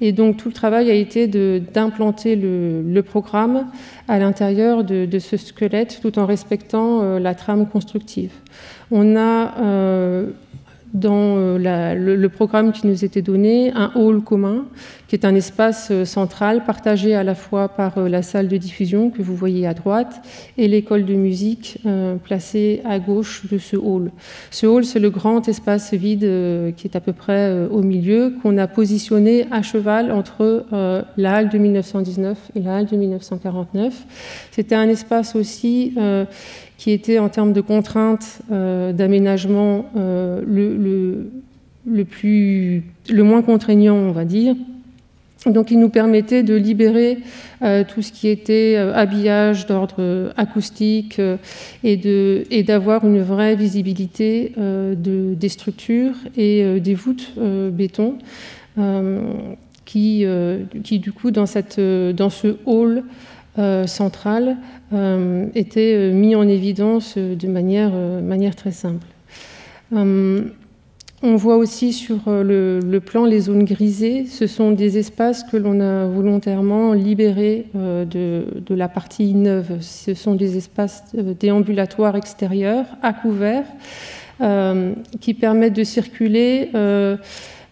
Et donc tout le travail a été d'implanter le programme à l'intérieur de ce squelette tout en respectant la trame constructive. On a dans le programme qui nous était donné un hall commun qui est un espace central partagé à la fois par la salle de diffusion que vous voyez à droite et l'école de musique placée à gauche de ce hall. Ce hall, c'est le grand espace vide qui est à peu près au milieu, qu'on a positionné à cheval entre la halle de 1919 et la halle de 1949. C'était un espace aussi qui était en termes de contraintes d'aménagement le moins contraignant, on va dire. Donc il nous permettait de libérer tout ce qui était habillage d'ordre acoustique et d'avoir une vraie visibilité des structures et des voûtes béton qui du coup dans ce hall central était mis en évidence de manière très simple. On voit aussi sur le plan les zones grisées. Ce sont des espaces que l'on a volontairement libérés de la partie neuve. Ce sont des espaces déambulatoires extérieurs, à couvert, qui permettent de circuler,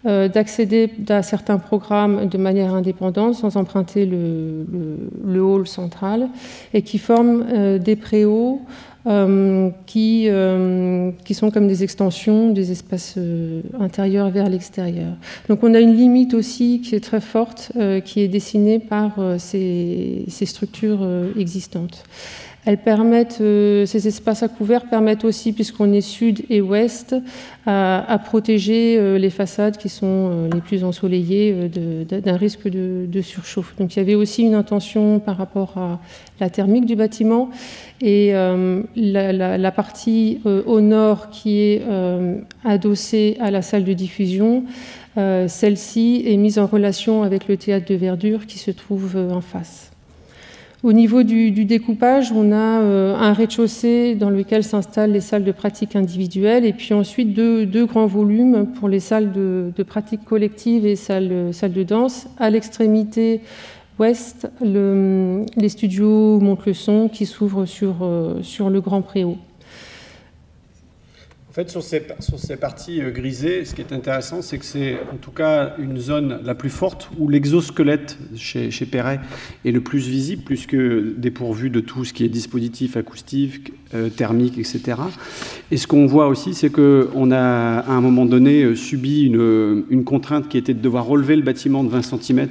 d'accéder à certains programmes de manière indépendante sans emprunter le hall central et qui forment des préaux qui sont comme des extensions des espaces intérieurs vers l'extérieur. Donc on a une limite aussi qui est très forte, qui est dessinée par ces structures existantes. Elles permettent, ces espaces à couvert permettent aussi, puisqu'on est sud et ouest, à protéger les façades qui sont les plus ensoleillées d'un risque de surchauffe. Donc il y avait aussi une intention par rapport à la thermique du bâtiment et la partie au nord qui est adossée à la salle de diffusion, celle-ci est mise en relation avec le théâtre de verdure qui se trouve en face. Au niveau du découpage, on a un rez-de-chaussée dans lequel s'installent les salles de pratique individuelles et puis ensuite deux grands volumes pour les salles de pratique collective et salles de danse. À l'extrémité ouest, les studios Montleçon qui s'ouvrent sur le Grand Préau. En fait, sur ces parties grisées, ce qui est intéressant, c'est que c'est en tout cas une zone la plus forte où l'exosquelette chez Perret est le plus visible, puisque dépourvu de tout ce qui est dispositif acoustique, thermique, etc. Et ce qu'on voit aussi, c'est qu'on a à un moment donné subi une contrainte qui était de devoir relever le bâtiment de 20 cm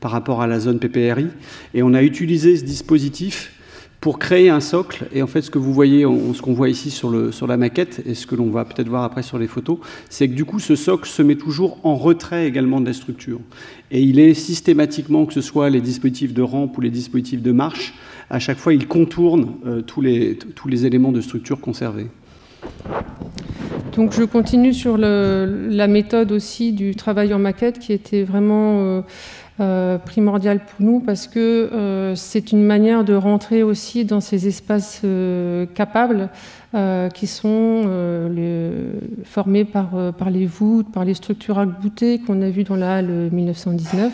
par rapport à la zone PPRI. Et on a utilisé ce dispositif pour créer un socle. Et en fait, ce que vous voyez, ce qu'on voit ici sur la maquette, et ce que l'on va peut-être voir après sur les photos, c'est que du coup, ce socle se met toujours en retrait également de la structure. Et il est systématiquement, que ce soit les dispositifs de rampe ou les dispositifs de marche, à chaque fois, il contourne tous les éléments de structure conservés. Donc je continue sur la méthode aussi du travail en maquette qui était vraiment primordial pour nous parce que c'est une manière de rentrer aussi dans ces espaces capables qui sont formés par les voûtes, par les structures arc-boutées qu'on a vues dans la halle 1919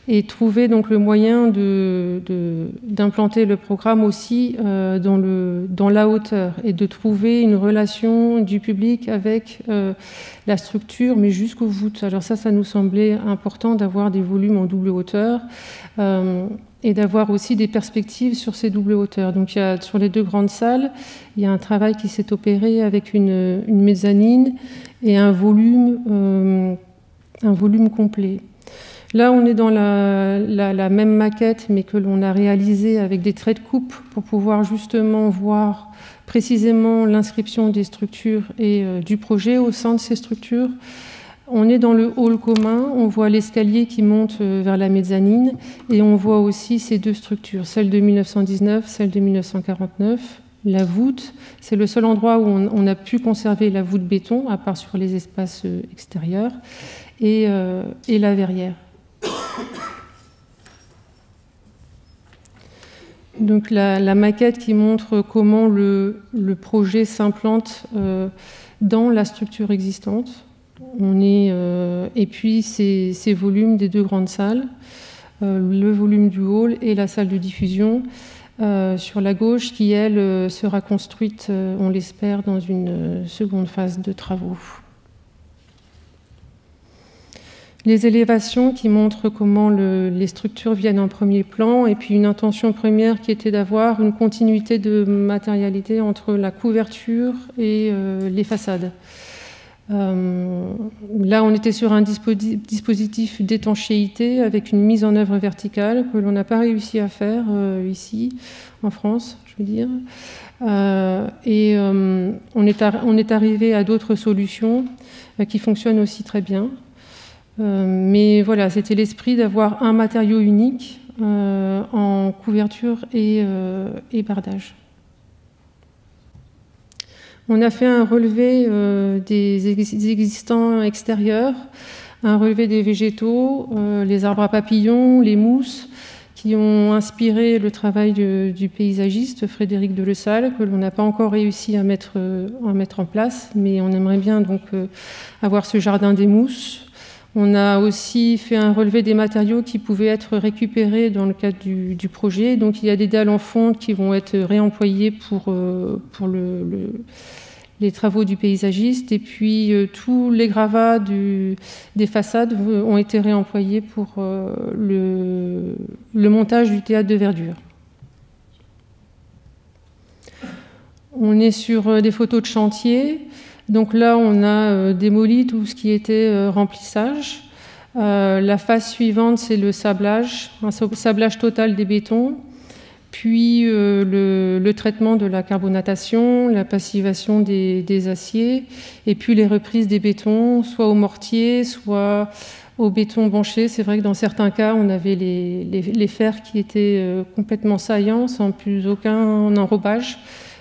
et trouver donc le moyen d'implanter le programme aussi dans la hauteur et de trouver une relation du public avec la structure, mais jusqu'aux voûtes. Alors ça nous semblait important d'avoir des volumes en double hauteur et d'avoir aussi des perspectives sur ces doubles hauteurs. Donc sur les deux grandes salles, il y a un travail qui s'est opéré avec une mezzanine et un volume complet. Là, on est dans la même maquette, mais que l'on a réalisée avec des traits de coupe pour pouvoir justement voir précisément l'inscription des structures et du projet au sein de ces structures. On est dans le hall commun, on voit l'escalier qui monte vers la mezzanine et on voit aussi ces deux structures, celle de 1919, celle de 1949. La voûte, c'est le seul endroit où on a pu conserver la voûte béton, à part sur les espaces extérieurs, et la verrière. Donc la maquette qui montre comment le projet s'implante dans la structure existante. Et puis ces volumes des deux grandes salles, le volume du hall et la salle de diffusion sur la gauche qui, elle, sera construite, on l'espère, dans une seconde phase de travaux. Les élévations qui montrent comment les structures viennent en premier plan, et puis une intention première qui était d'avoir une continuité de matérialité entre la couverture et les façades. Là, on était sur un dispositif d'étanchéité avec une mise en œuvre verticale que l'on n'a pas réussi à faire ici, en France, je veux dire. On est arrivé à d'autres solutions qui fonctionnent aussi très bien. Mais voilà, c'était l'esprit d'avoir un matériau unique en couverture et bardage. On a fait un relevé des existants extérieurs, un relevé des végétaux, les arbres à papillons, les mousses, qui ont inspiré le travail du paysagiste Frédéric Delessal, que l'on n'a pas encore réussi à mettre en place, mais on aimerait bien donc avoir ce jardin des mousses. On a aussi fait un relevé des matériaux qui pouvaient être récupérés dans le cadre du projet. Donc il y a des dalles en fonte qui vont être réemployées pour les travaux du paysagiste. Et puis tous les gravats des façades ont été réemployés pour le montage du théâtre de verdure. On est sur des photos de chantier. Donc là, on a démoli tout ce qui était remplissage. La phase suivante, c'est le sablage, un sablage total des bétons, puis le traitement de la carbonatation, la passivation des aciers, et puis les reprises des bétons, soit au mortier, soit au béton banché. C'est vrai que dans certains cas, on avait les fers qui étaient complètement saillants, sans plus aucun enrobage.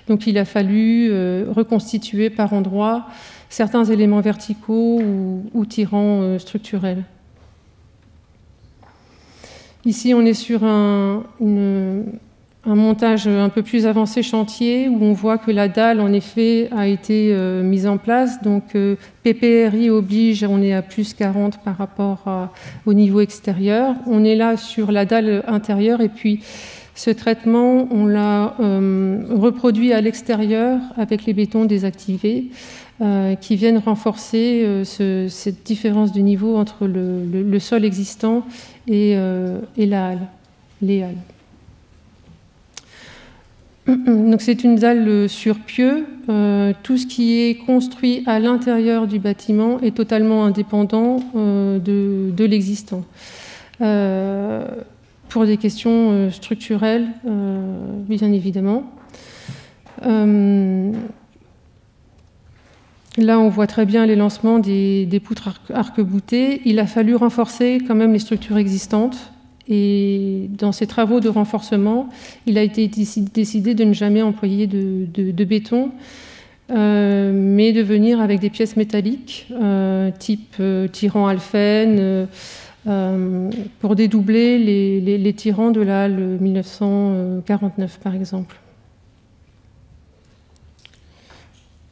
Donc il a fallu reconstituer par endroits certains éléments verticaux ou tirants structurels. Ici, on est sur un montage un peu plus avancé chantier où on voit que la dalle, en effet, a été mise en place. Donc PPRI oblige, on est à plus 40 par rapport au niveau extérieur. On est là sur la dalle intérieure et puis ce traitement, on l'a reproduit à l'extérieur avec les bétons désactivés qui viennent renforcer cette différence de niveau entre le sol existant et la halle, les halles. Donc c'est une dalle sur pieux. Tout ce qui est construit à l'intérieur du bâtiment est totalement indépendant de l'existant. Pour des questions structurelles, bien évidemment. Là, on voit très bien les lancements des poutres arc-boutées. Il a fallu renforcer quand même les structures existantes. Et dans ces travaux de renforcement, il a été décidé de ne jamais employer de béton, mais de venir avec des pièces métalliques, type tirant Alphen, pour dédoubler les tirants de la halle 1949, par exemple.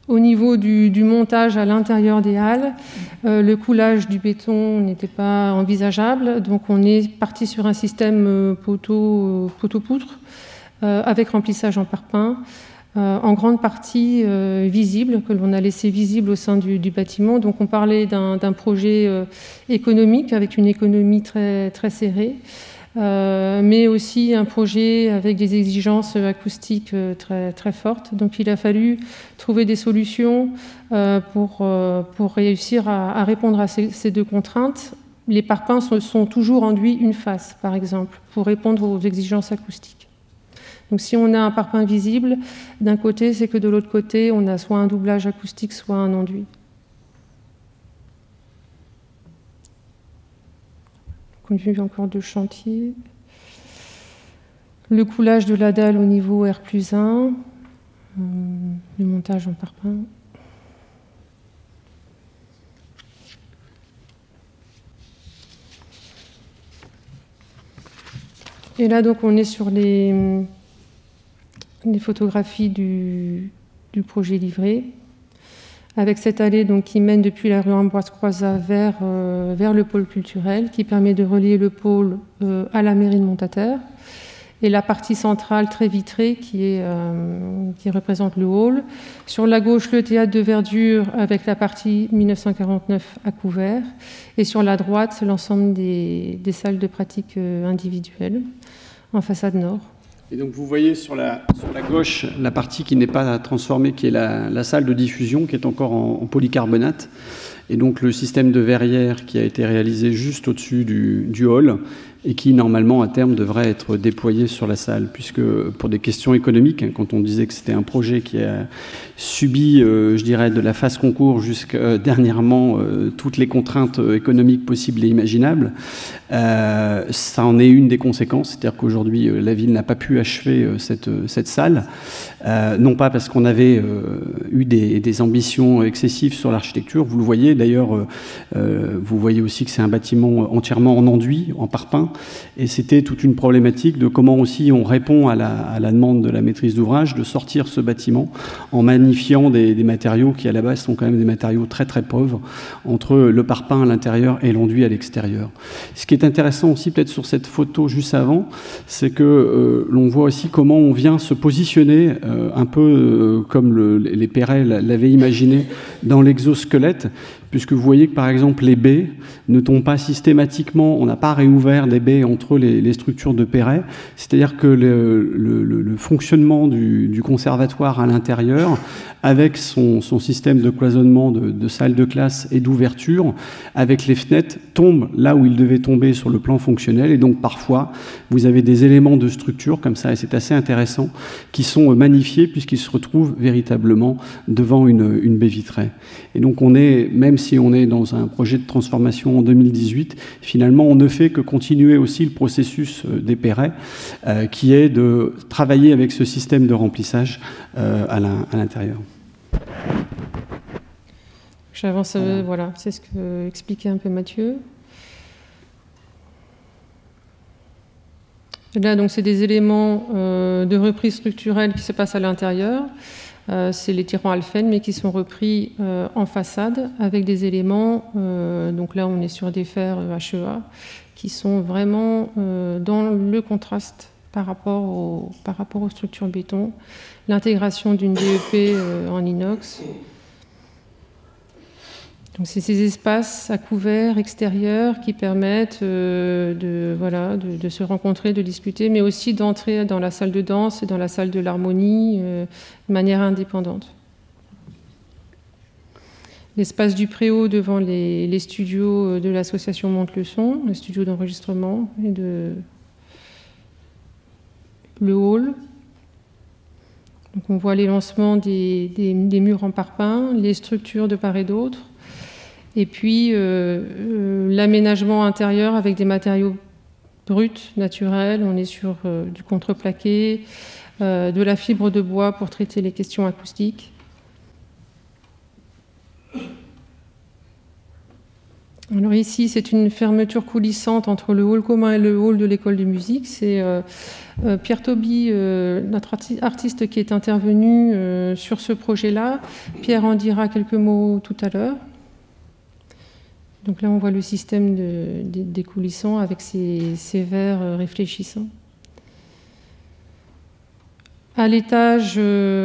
Au niveau du montage à l'intérieur des halles, le coulage du béton n'était pas envisageable, donc on est parti sur un système poteau-poutre avec remplissage en parpaing, en grande partie visible, que l'on a laissé visible au sein du bâtiment. Donc on parlait d'un projet économique, avec une économie très, très serrée, mais aussi un projet avec des exigences acoustiques très, très fortes. Donc il a fallu trouver des solutions pour réussir à répondre à ces deux contraintes. Les parpaings sont toujours enduits une face, par exemple, pour répondre aux exigences acoustiques. Donc si on a un parpaing visible, d'un côté, c'est que de l'autre côté, on a soit un doublage acoustique, soit un enduit. Conduit encore de chantier. Le coulage de la dalle au niveau R+1, le montage en parpaing. Et là, donc, on est sur les des photographies du projet livré, avec cette allée donc, qui mène depuis la rue Ambroise-Croizat vers le pôle culturel, qui permet de relier le pôle à la mairie de Montataire, et la partie centrale très vitrée qui représente le hall. Sur la gauche, le théâtre de verdure avec la partie 1949 à couvert, et sur la droite, l'ensemble des salles de pratique individuelles en façade nord. Et donc vous voyez sur la gauche la partie qui n'est pas transformée, qui est la salle de diffusion, qui est encore en polycarbonate. Et donc le système de verrière qui a été réalisé juste au-dessus du hall et qui normalement à terme devrait être déployé sur la salle, puisque pour des questions économiques, quand on disait que c'était un projet qui a subi, je dirais, de la phase concours jusqu'à dernièrement toutes les contraintes économiques possibles et imaginables, ça en est une des conséquences, c'est-à-dire qu'aujourd'hui la ville n'a pas pu achever cette salle, non pas parce qu'on avait eu des ambitions excessives sur l'architecture, vous le voyez d'ailleurs, vous voyez aussi que c'est un bâtiment entièrement en enduit, en parpaing, et c'était toute une problématique de comment aussi on répond à la demande de la maîtrise d'ouvrage de sortir ce bâtiment en magnifiant des matériaux qui à la base sont quand même des matériaux très très pauvres entre le parpaing à l'intérieur et l'enduit à l'extérieur. Ce qui est intéressant aussi peut-être sur cette photo juste avant, c'est que l'on voit aussi comment on vient se positionner un peu comme les Perret l'avaient imaginé dans l'exosquelette, puisque vous voyez que par exemple les baies ne tombent pas systématiquement, on n'a pas réouvert des baies entre les structures de Perret, c'est-à-dire que le fonctionnement du conservatoire à l'intérieur, avec son système de cloisonnement de salles de classe et d'ouverture, avec les fenêtres, tombe là où il devait tomber sur le plan fonctionnel, et donc parfois vous avez des éléments de structure comme ça, et c'est assez intéressant, qui sont magnifiés puisqu'ils se retrouvent véritablement devant une baie vitrée. Et donc on est, même si on est dans un projet de transformation en 2018, finalement on ne fait que continuer aussi le processus des Perret, qui est de travailler avec ce système de remplissage à l'intérieur. J'avance, voilà, c'est ce que expliquait un peu Mathieu. Là, donc, c'est des éléments de reprise structurelle qui se passent à l'intérieur. C'est les tirants Alphen, mais qui sont repris en façade avec des éléments, donc là on est sur des fers HEA, qui sont vraiment dans le contraste par rapport aux structures béton. L'intégration d'une DEP en inox. Donc c'est ces espaces à couvert extérieurs qui permettent de se rencontrer, de discuter, mais aussi d'entrer dans la salle de danse et dans la salle de l'harmonie de manière indépendante. L'espace du Préau devant les studios de l'association Monte-le-Son, les studios d'enregistrement et le hall. Donc on voit les lancements des murs en parpaing, les structures de part et d'autre. Et puis l'aménagement intérieur avec des matériaux bruts, naturels. On est sur du contreplaqué, de la fibre de bois pour traiter les questions acoustiques. Alors ici, c'est une fermeture coulissante entre le hall commun et le hall de l'école de musique. C'est Pierre Toby, notre artiste qui est intervenu sur ce projet-là. Pierre en dira quelques mots tout à l'heure. Donc là, on voit le système des coulissants avec ces verres réfléchissants. À l'étage,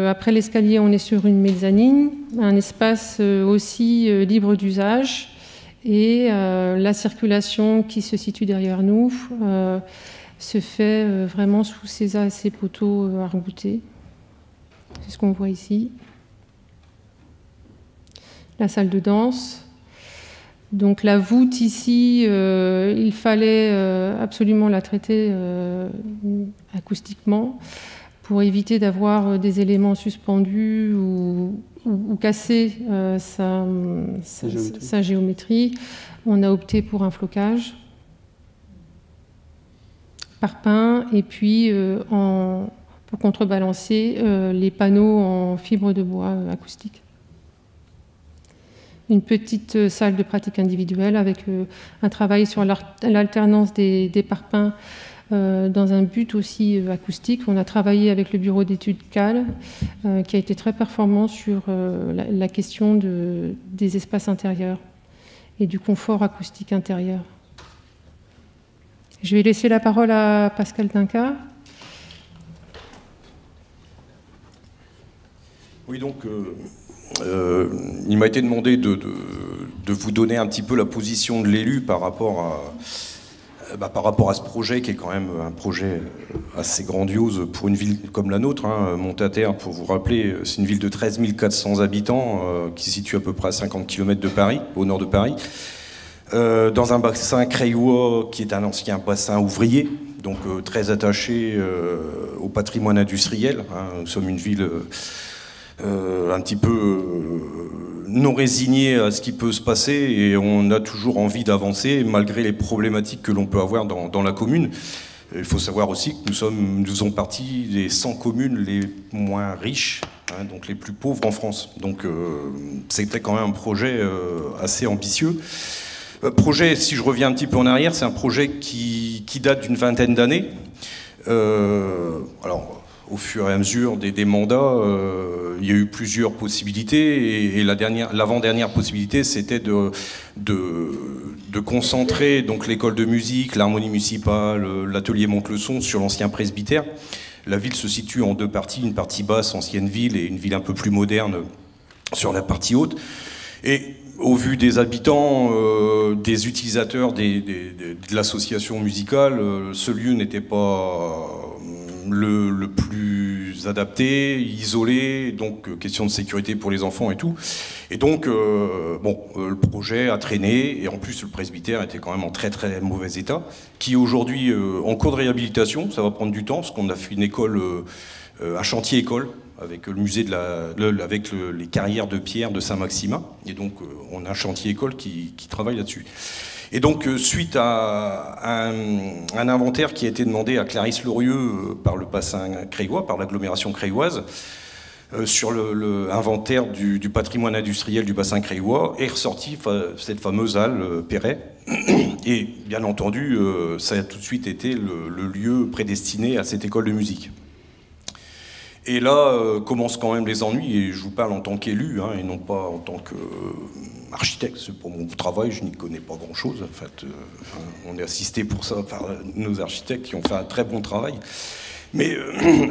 après l'escalier, on est sur une mezzanine, un espace aussi libre d'usage. Et la circulation qui se situe derrière nous se fait vraiment sous ces poteaux arc-boutés. C'est ce qu'on voit ici. La salle de danse. Donc la voûte ici, il fallait absolument la traiter acoustiquement pour éviter d'avoir des éléments suspendus ou cassés sa géométrie. On a opté pour un flocage parpaing et puis pour contrebalancer les panneaux en fibre de bois acoustique. Une petite salle de pratique individuelle avec un travail sur l'alternance des parpaings dans un but aussi acoustique. On a travaillé avec le bureau d'études CAL, qui a été très performant sur la question des espaces intérieurs et du confort acoustique intérieur. Je vais laisser la parole à Pascal Dinca. Oui, donc, il m'a été demandé de vous donner un petit peu la position de l'élu par rapport à ce projet qui est quand même un projet assez grandiose pour une ville comme la nôtre. Montataire, pour vous rappeler, c'est une ville de 13 400 habitants qui se situe à peu près à 50 km de Paris, au nord de Paris, dans un bassin craillois qui est un ancien bassin ouvrier, donc très attaché au patrimoine industriel. Nous sommes une ville un petit peu non résignée à ce qui peut se passer, et on a toujours envie d'avancer malgré les problématiques que l'on peut avoir dans la commune. Il faut savoir aussi que nous faisons partie des 100 communes les moins riches, donc les plus pauvres en France. Donc c'était quand même un projet assez ambitieux. Projet, si je reviens un petit peu en arrière, c'est un projet qui date d'une vingtaine d'années. Alors, au fur et à mesure des mandats, il y a eu plusieurs possibilités, et l'avant-dernière possibilité, c'était de concentrer donc l'école de musique, l'harmonie municipale, l'atelier Montleçon sur l'ancien presbytère. La ville se situe en deux parties, une partie basse, ancienne ville, et une ville un peu plus moderne sur la partie haute. Et au vu des habitants, des utilisateurs de l'association musicale, ce lieu n'était pas le plus adapté, isolé, donc question de sécurité pour les enfants et tout. Et donc, le projet a traîné, et en plus le presbytère était quand même en très très mauvais état, qui est aujourd'hui en cours de réhabilitation. Ça va prendre du temps, parce qu'on a fait une école, un chantier école, avec le musée avec les carrières de pierre de Saint-Maximin, et donc on a un chantier école qui travaille là-dessus. Et donc, suite à un inventaire qui a été demandé à Clarisse Lorieux par le bassin craillois, par l'agglomération crailloise, sur l'inventaire du patrimoine industriel du bassin craillois, est ressorti cette fameuse halle Perret. Et bien entendu, ça a tout de suite été le lieu prédestiné à cette école de musique. Et là commencent quand même les ennuis, et je vous parle en tant qu'élu, et non pas en tant qu'architecte. C'est pour mon travail, je n'y connais pas grand-chose. En fait, on est assisté pour ça par nos architectes qui ont fait un très bon travail. Mais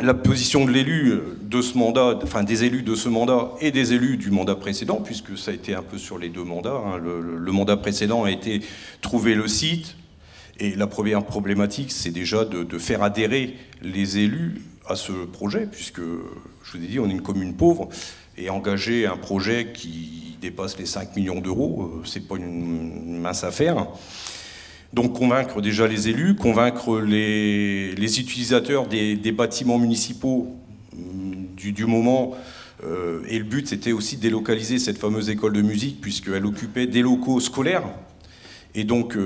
la position de l'élu de ce mandat, enfin des élus de ce mandat et des élus du mandat précédent, puisque ça a été un peu sur les deux mandats. Le mandat précédent a été trouver le site, et la première problématique, c'est déjà de faire adhérer les élus à ce projet, puisque, je vous ai dit, on est une commune pauvre, et engager un projet qui dépasse les 5 millions d'euros, c'est pas une mince affaire. Donc convaincre déjà les élus, convaincre les utilisateurs des bâtiments municipaux du moment, et le but c'était aussi de délocaliser cette fameuse école de musique, puisqu'elle occupait des locaux scolaires. Et donc,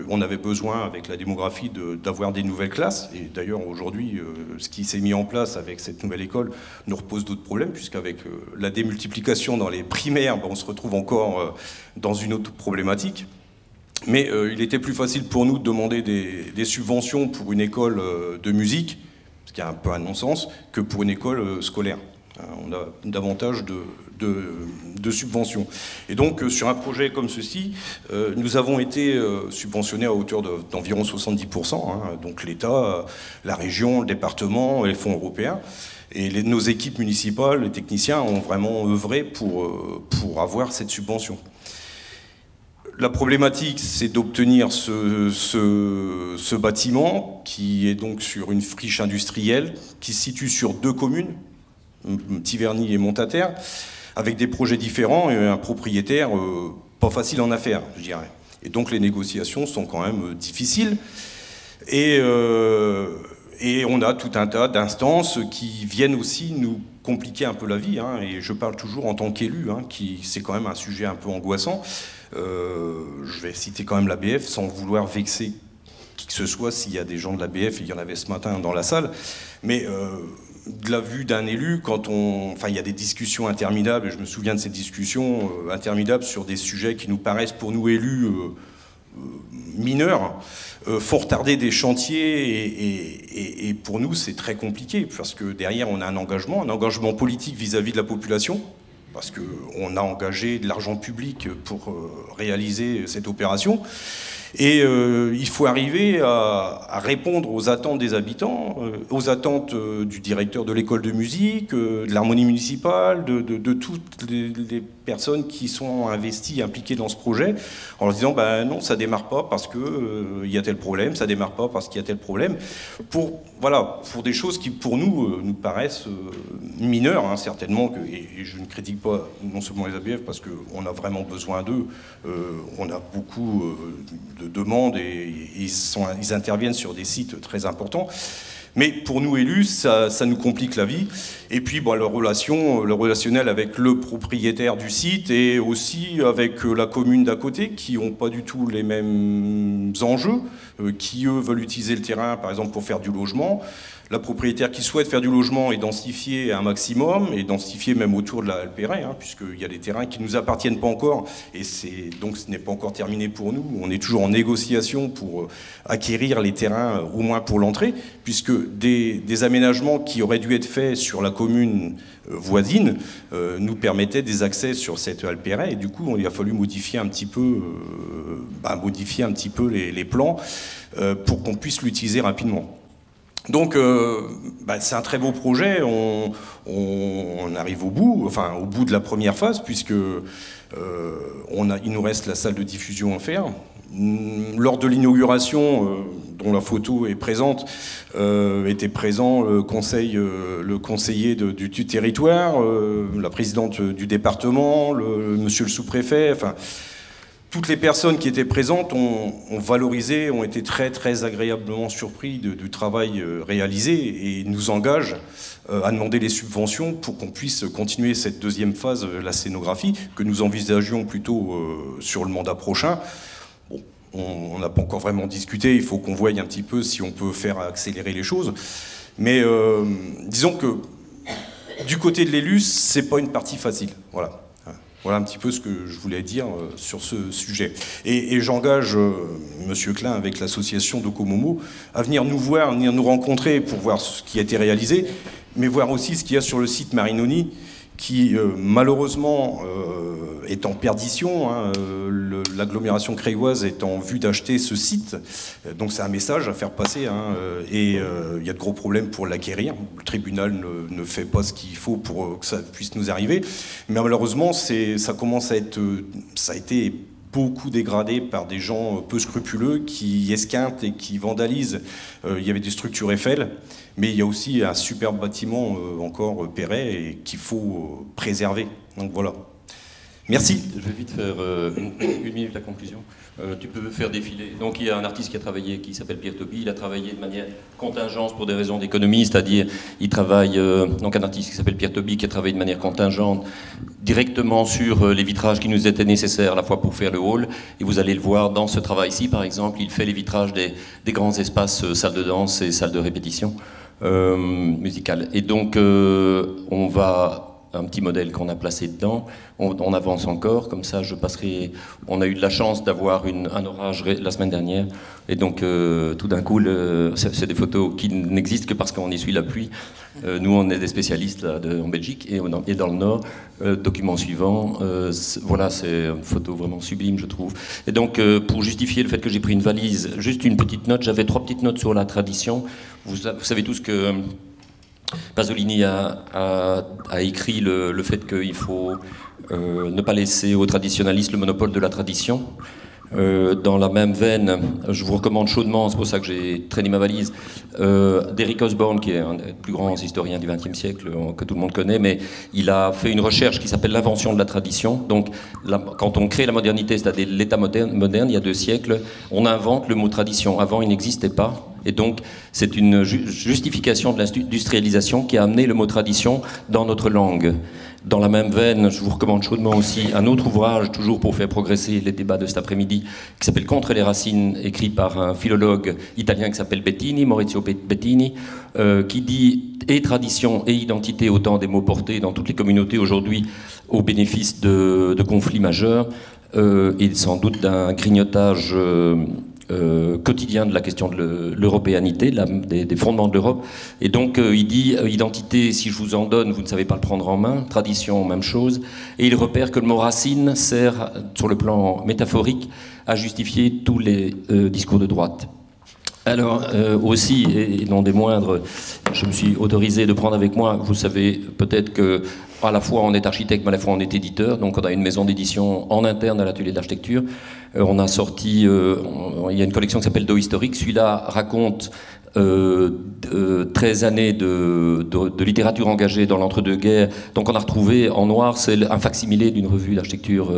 on avait besoin, avec la démographie, d'avoir des nouvelles classes. Et d'ailleurs, aujourd'hui, ce qui s'est mis en place avec cette nouvelle école nous repose d'autres problèmes, puisqu'avec la démultiplication dans les primaires, on se retrouve encore dans une autre problématique. Mais il était plus facile pour nous de demander des subventions pour une école de musique, ce qui est un peu un non-sens, que pour une école scolaire. On a davantage de subventions. Et donc, sur un projet comme ceci, nous avons été subventionnés à hauteur d'environ 70%, donc l'État, la région, le département et les fonds européens. Et nos équipes municipales, les techniciens, ont vraiment œuvré pour avoir cette subvention. La problématique, c'est d'obtenir ce bâtiment, qui est donc sur une friche industrielle, qui se situe sur deux communes, Tiverny et Montataire, avec des projets différents et un propriétaire pas facile en affaires, je dirais. Et donc les négociations sont quand même difficiles. Et on a tout un tas d'instances qui viennent aussi nous compliquer un peu la vie. Et je parle toujours en tant qu'élu, c'est quand même un sujet un peu angoissant. Je vais citer quand même l'ABF sans vouloir vexer qui que ce soit s'il y a des gens de l'ABF, il y en avait ce matin dans la salle. Mais de la vue d'un élu, il y a des discussions interminables, et je me souviens de ces discussions interminables sur des sujets qui nous paraissent pour nous élus mineurs font retarder des chantiers et pour nous c'est très compliqué parce que derrière on a un engagement politique vis-à-vis de la population parce qu'on a engagé de l'argent public pour réaliser cette opération. Et il faut arriver à répondre aux attentes des habitants, aux attentes du directeur de l'école de musique, de l'harmonie municipale, de toutes les personnes qui sont investies, impliquées dans ce projet, en leur disant ben non, ça démarre pas parce que y a tel problème, ça démarre pas parce qu'il y a tel problème. Pour des choses qui pour nous paraissent mineures, hein, certainement, et je ne critique pas non seulement les ABF parce qu'on a vraiment besoin d'eux, on a beaucoup de demandes et ils interviennent sur des sites très importants. Mais pour nous élus, ça nous complique la vie. Et puis bon, le relationnel avec le propriétaire du site et aussi avec la commune d'à côté qui n'ont pas du tout les mêmes enjeux, qui eux veulent utiliser le terrain par exemple pour faire du logement. La propriétaire qui souhaite faire du logement est densifiée un maximum, et densifiée même autour de la Alpéret, hein, puisqu'il y a des terrains qui ne nous appartiennent pas encore, et donc ce n'est pas encore terminé pour nous. On est toujours en négociation pour acquérir les terrains, au moins pour l'entrée, puisque des aménagements qui auraient dû être faits sur la commune voisine nous permettaient des accès sur cette Alpéret, et du coup il a fallu modifier un petit peu, les plans pour qu'on puisse l'utiliser rapidement. Donc, c'est un très beau projet. On arrive au bout de la première phase, puisque il nous reste la salle de diffusion à faire. Lors de l'inauguration, dont la photo est présente, était présent le conseiller du territoire, la présidente du département, monsieur le sous-préfet, enfin. Toutes les personnes qui étaient présentes ont valorisé, ont été très très agréablement surpris du travail réalisé et nous engagent à demander les subventions pour qu'on puisse continuer cette deuxième phase, la scénographie, que nous envisagions plutôt sur le mandat prochain. Bon, on n'a pas encore vraiment discuté, il faut qu'on voie un petit peu si on peut faire accélérer les choses. Mais disons que du côté de l'élu, c'est pas une partie facile. Voilà. Voilà un petit peu ce que je voulais dire sur ce sujet. Et j'engage Monsieur Klein avec l'association Docomomo à venir nous voir, venir nous rencontrer pour voir ce qui a été réalisé, mais voir aussi ce qu'il y a sur le site Marinoni, qui malheureusement est en perdition. Hein, l'agglomération crayoise est en vue d'acheter ce site, donc c'est un message à faire passer. Hein, et il y a de gros problèmes pour l'acquérir. Le tribunal ne fait pas ce qu'il faut pour que ça puisse nous arriver. Mais malheureusement, ça a été beaucoup dégradé par des gens peu scrupuleux qui esquintent et qui vandalisent. Il y avait des structures Eiffel, mais il y a aussi un superbe bâtiment encore Perret et qu'il faut préserver. Donc voilà. Merci. Je vais vite faire une minute la conclusion. Tu peux faire défiler. Donc il y a un artiste qui a travaillé, qui s'appelle Pierre Toby. Il a travaillé de manière contingente pour des raisons d'économie, c'est-à-dire il travaille, donc un artiste qui s'appelle Pierre Toby qui a travaillé de manière contingente directement sur les vitrages qui nous étaient nécessaires à la fois pour faire le hall. Et vous allez le voir dans ce travail-ci, par exemple, il fait les vitrages des grands espaces, salles de danse et salles de répétition musicale. Et donc on va... un petit modèle qu'on a placé dedans, on avance encore, comme ça je passerai... On a eu de la chance d'avoir un orage la semaine dernière, et donc tout d'un coup, c'est des photos qui n'existent que parce qu'on essuie la pluie. Nous on est des spécialistes là, en Belgique et dans le Nord. Document suivant, voilà, c'est une photo vraiment sublime je trouve. Et donc pour justifier le fait que j'ai pris une valise, juste une petite note, j'avais 3 petites notes sur la tradition. Vous savez tous que... Pasolini a écrit le fait qu'il faut ne pas laisser aux traditionalistes le monopole de la tradition. Dans la même veine, je vous recommande chaudement, c'est pour ça que j'ai traîné ma valise, d'Eric Osborne, qui est un des plus grands historiens du XXe siècle, que tout le monde connaît, mais il a fait une recherche qui s'appelle l'invention de la tradition. Donc, quand on crée la modernité, c'est-à-dire l'État moderne, il y a 2 siècles, on invente le mot tradition. Avant, il n'existait pas. Et donc, c'est une justification de l'industrialisation qui a amené le mot tradition dans notre langue. Dans la même veine, je vous recommande chaudement aussi un autre ouvrage, toujours pour faire progresser les débats de cet après-midi, qui s'appelle Contre les racines, écrit par un philologue italien qui s'appelle Bettini, Maurizio Bettini, qui dit et tradition et identité, autant des mots portés dans toutes les communautés aujourd'hui au bénéfice de conflits majeurs. et sans doute d'un grignotage quotidien de la question de l'européanité, des fondements de l'Europe. Et donc il dit identité, si je vous en donne, vous ne savez pas le prendre en main. Tradition, même chose. Et il repère que le mot racine sert, sur le plan métaphorique, à justifier tous les discours de droite. Alors aussi, et non des moindres, je me suis autorisé de prendre avec moi, vous savez peut-être que à la fois on est architecte, mais à la fois on est éditeur, donc on a une maison d'édition en interne à l'atelier d'architecture. On a sorti, il y a une collection qui s'appelle Do Historique. Celui-là raconte 13 années de littérature engagée dans l'entre-deux-guerres. Donc on a retrouvé en noir, c'est un facsimilé d'une revue d'architecture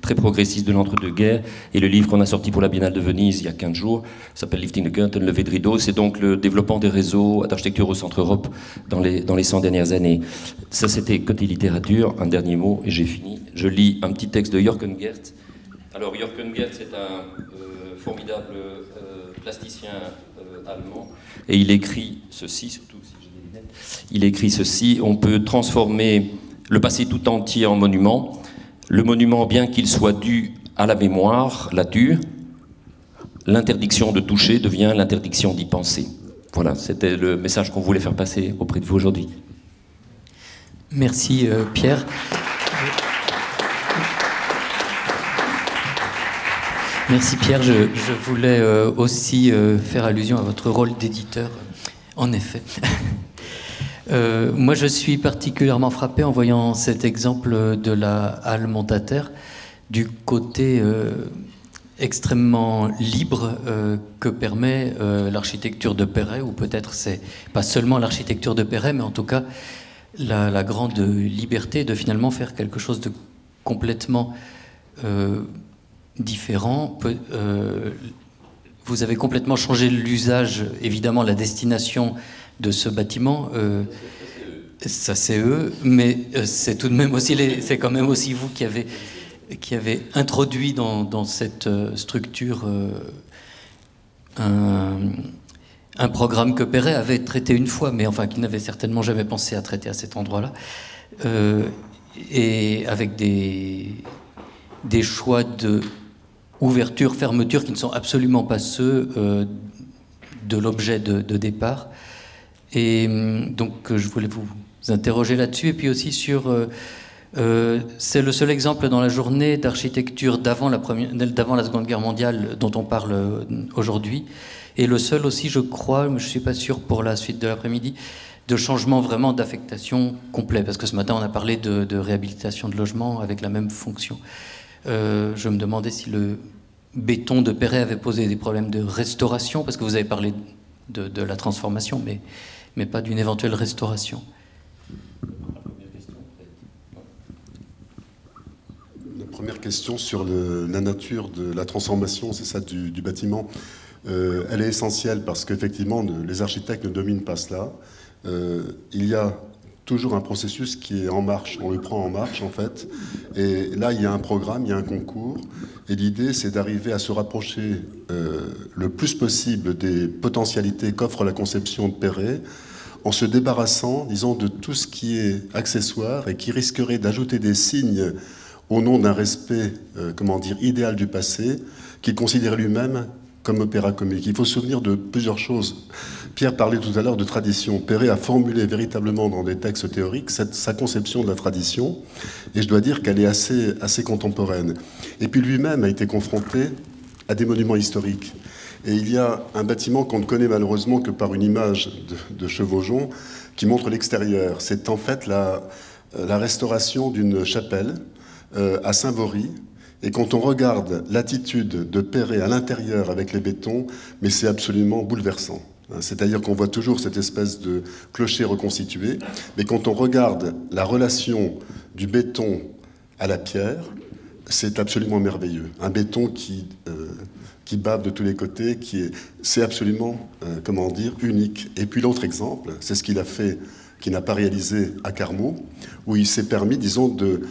très progressiste de l'entre-deux-guerres. Et le livre qu'on a sorti pour la Biennale de Venise il y a 15 jours s'appelle Lifting the Curtain, lever de rideau. C'est donc le développement des réseaux d'architecture au Centre-Europe dans les 100 dernières années. Ça, c'était côté littérature. Un dernier mot et j'ai fini. Je lis un petit texte de Jürgen Gertz. Alors Jürgen Gertz est un formidable plasticien allemand, et il écrit ceci, surtout si j'ai des lunettes, il écrit ceci: on peut transformer le passé tout entier en monument. Le monument, bien qu'il soit dû à la mémoire, la tue. L'interdiction de toucher devient l'interdiction d'y penser. Voilà, c'était le message qu'on voulait faire passer auprès de vous aujourd'hui. Merci Pierre. Merci Pierre, je voulais aussi faire allusion à votre rôle d'éditeur, en effet. Moi je suis particulièrement frappé en voyant cet exemple de la halle Montataire du côté extrêmement libre que permet l'architecture de Perret, ou peut-être c'est pas seulement l'architecture de Perret, mais en tout cas la grande liberté de finalement faire quelque chose de complètement différent. Vous avez complètement changé l'usage, évidemment la destination de ce bâtiment, ça c'est eux, mais c'est tout de même aussi c'est quand même aussi vous qui avez introduit dans cette structure un programme que Perret avait traité une fois, mais enfin qui n'avait certainement jamais pensé à traiter à cet endroit-là, et avec des choix de ouverture, fermeture qui ne sont absolument pas ceux de l'objet de départ. Et donc je voulais vous interroger là-dessus, et puis aussi sur... c'est le seul exemple dans la journée d'architecture d'avant la Seconde Guerre mondiale dont on parle aujourd'hui, et le seul aussi, je crois, mais je ne suis pas sûr pour la suite de l'après-midi, de changement vraiment d'affectation complet, parce que ce matin on a parlé de réhabilitation de logements avec la même fonction. Je me demandais si le béton de Perret avait posé des problèmes de restauration, parce que vous avez parlé de la transformation, mais pas d'une éventuelle restauration. La première question sur la nature de la transformation, c'est ça du bâtiment. Elle est essentielle parce qu'effectivement, les architectes ne dominent pas cela. Il y a toujours un processus qui est en marche, on le prend en marche en fait, et là il y a un programme, il y a un concours, et l'idée c'est d'arriver à se rapprocher le plus possible des potentialités qu'offre la conception de Perret, en se débarrassant, disons, de tout ce qui est accessoire et qui risquerait d'ajouter des signes au nom d'un respect, idéal du passé, qu'il considérait lui-même comme opéra comique. Il faut se souvenir de plusieurs choses. Pierre parlait tout à l'heure de tradition. Perret a formulé véritablement dans des textes théoriques sa conception de la tradition, et je dois dire qu'elle est assez contemporaine. Et puis lui-même a été confronté à des monuments historiques. Et il y a un bâtiment qu'on ne connaît malheureusement que par une image de Chevaujon qui montre l'extérieur. C'est en fait la restauration d'une chapelle à Saint-Vaury. Et quand on regarde l'attitude de Perret à l'intérieur avec les bétons, mais c'est absolument bouleversant. C'est-à-dire qu'on voit toujours cette espèce de clocher reconstitué, mais quand on regarde la relation du béton à la pierre, c'est absolument merveilleux. Un béton qui bave de tous les côtés, c'est absolument, unique. Et puis l'autre exemple, c'est ce qu'il a fait, qu'il n'a pas réalisé à Carmaux, où il s'est permis, disons, de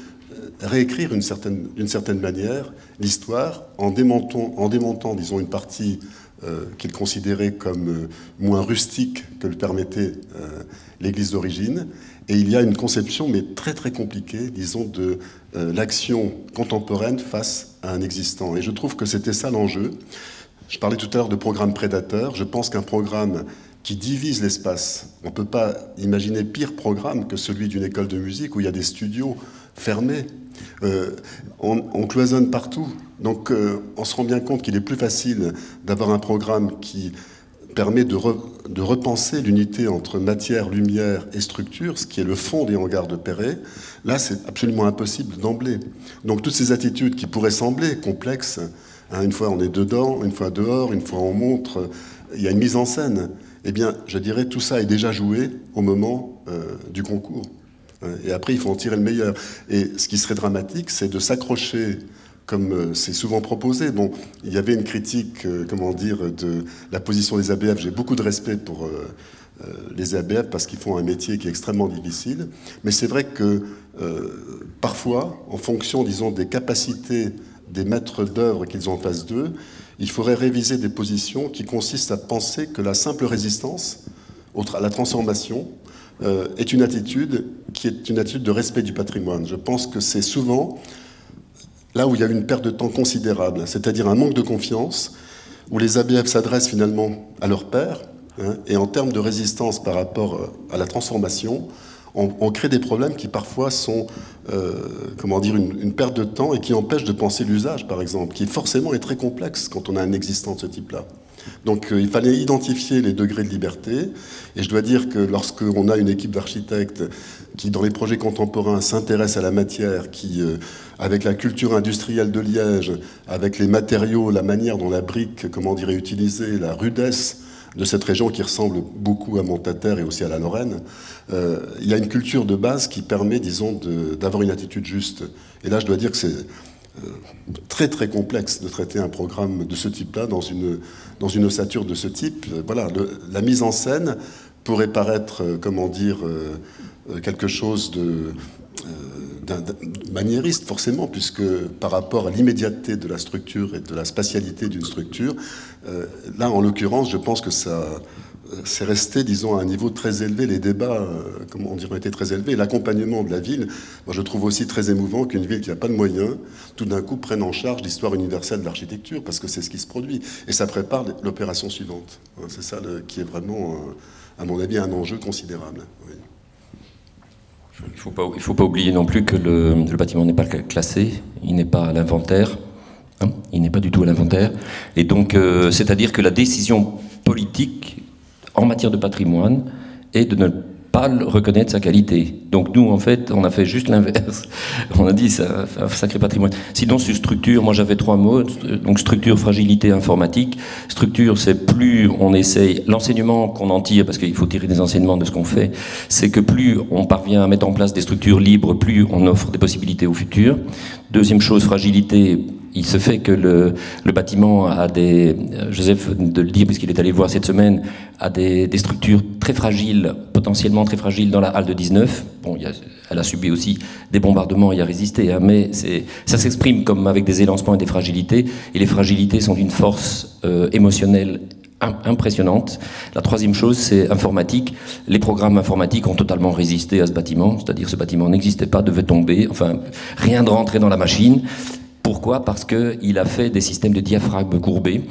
réécrire d'une certaine manière l'histoire en démontant, disons, une partie qu'il considérait comme moins rustique que le permettait l'église d'origine, Et il y a une conception, mais très très compliquée, disons, de l'action contemporaine face à un existant. Et je trouve que c'était ça l'enjeu. Je parlais tout à l'heure de programme prédateur. Je pense qu'un programme qui divise l'espace, on ne peut pas imaginer pire programme que celui d'une école de musique où il y a des studios fermés. On cloisonne partout. Donc on se rend bien compte qu'il est plus facile d'avoir un programme qui permet de repenser l'unité entre matière, lumière et structure, ce qui est le fond des hangars de Perret. Là, c'est absolument impossible d'emblée. Donc toutes ces attitudes qui pourraient sembler complexes, hein, une fois on est dedans, une fois dehors, une fois on montre, il y a une mise en scène. Eh bien, je dirais, tout ça est déjà joué au moment du concours. Et après, il faut en tirer le meilleur. Et ce qui serait dramatique, c'est de s'accrocher, comme c'est souvent proposé. Bon, il y avait une critique, comment dire, de la position des ABF. J'ai beaucoup de respect pour les ABF parce qu'ils font un métier qui est extrêmement difficile. Mais c'est vrai que parfois, en fonction, disons, des capacités des maîtres d'œuvre qu'ils ont en face d'eux, il faudrait réviser des positions qui consistent à penser que la simple résistance à la transformation est une attitude qui est une attitude de respect du patrimoine. Je pense que c'est souvent là où il y a une perte de temps considérable, c'est-à-dire un manque de confiance, où les ABF s'adressent finalement à leur père, hein, et en termes de résistance par rapport à la transformation, on crée des problèmes qui parfois sont comment dire, une perte de temps et qui empêchent de penser l'usage, par exemple, qui forcément est très complexe quand on a un existant de ce type-là. Donc il fallait identifier les degrés de liberté, et je dois dire que lorsqu'on a une équipe d'architectes qui, dans les projets contemporains, s'intéresse à la matière, qui, avec la culture industrielle de Liège, avec les matériaux, la manière dont la brique, comment dire, est utilisée, la rudesse de cette région qui ressemble beaucoup à Montataire et aussi à la Lorraine, il y a une culture de base qui permet, disons, d'avoir une attitude juste. Et là, je dois dire que c'est très très complexe de traiter un programme de ce type-là dans une ossature de ce type. Voilà, la mise en scène pourrait paraître, comment dire, quelque chose de maniériste forcément, puisque par rapport à l'immédiateté de la structure et de la spatialité d'une structure, là en l'occurrence, je pense que ça c'est resté, disons, à un niveau très élevé. Les débats, comment dire, ont été très élevés. L'accompagnement de la ville, moi, je trouve aussi très émouvant qu'une ville qui n'a pas de moyens, tout d'un coup, prenne en charge l'histoire universelle de l'architecture, parce que c'est ce qui se produit. Et ça prépare l'opération suivante. C'est ça qui est vraiment, à mon avis, un enjeu considérable. Oui. Il ne faut pas oublier non plus que le bâtiment n'est pas classé, il n'est pas à l'inventaire. Hein, il n'est pas du tout à l'inventaire. Et donc, c'est-à-dire que la décision politique en matière de patrimoine est de ne pas reconnaître sa qualité. Donc nous, en fait, on a fait juste l'inverse. On a dit, ça fait un sacré patrimoine. Sinon, sur structure, moi j'avais 3 mots. Donc structure, fragilité, informatique. Structure, c'est plus on essaye, l'enseignement qu'on en tire, parce qu'il faut tirer des enseignements de ce qu'on fait, c'est que plus on parvient à mettre en place des structures libres, plus on offre des possibilités au futur. Deuxième chose, fragilité. Il se fait que le bâtiment a des, Joseph de le dire puisqu'il est allé le voir cette semaine, a des structures très fragiles, potentiellement très fragiles dans la halle de 19. Bon, elle a subi aussi des bombardements et a résisté, hein, mais ça s'exprime comme avec des élancements et des fragilités, et les fragilités sont d'une force émotionnelle impressionnante. La troisième chose, c'est informatique. Les programmes informatiques ont totalement résisté à ce bâtiment, c'est-à-dire ce bâtiment n'existait pas, devait tomber, enfin rien de rentrer dans la machine. Pourquoi ? Parce qu'il a fait des systèmes de diaphragme courbés,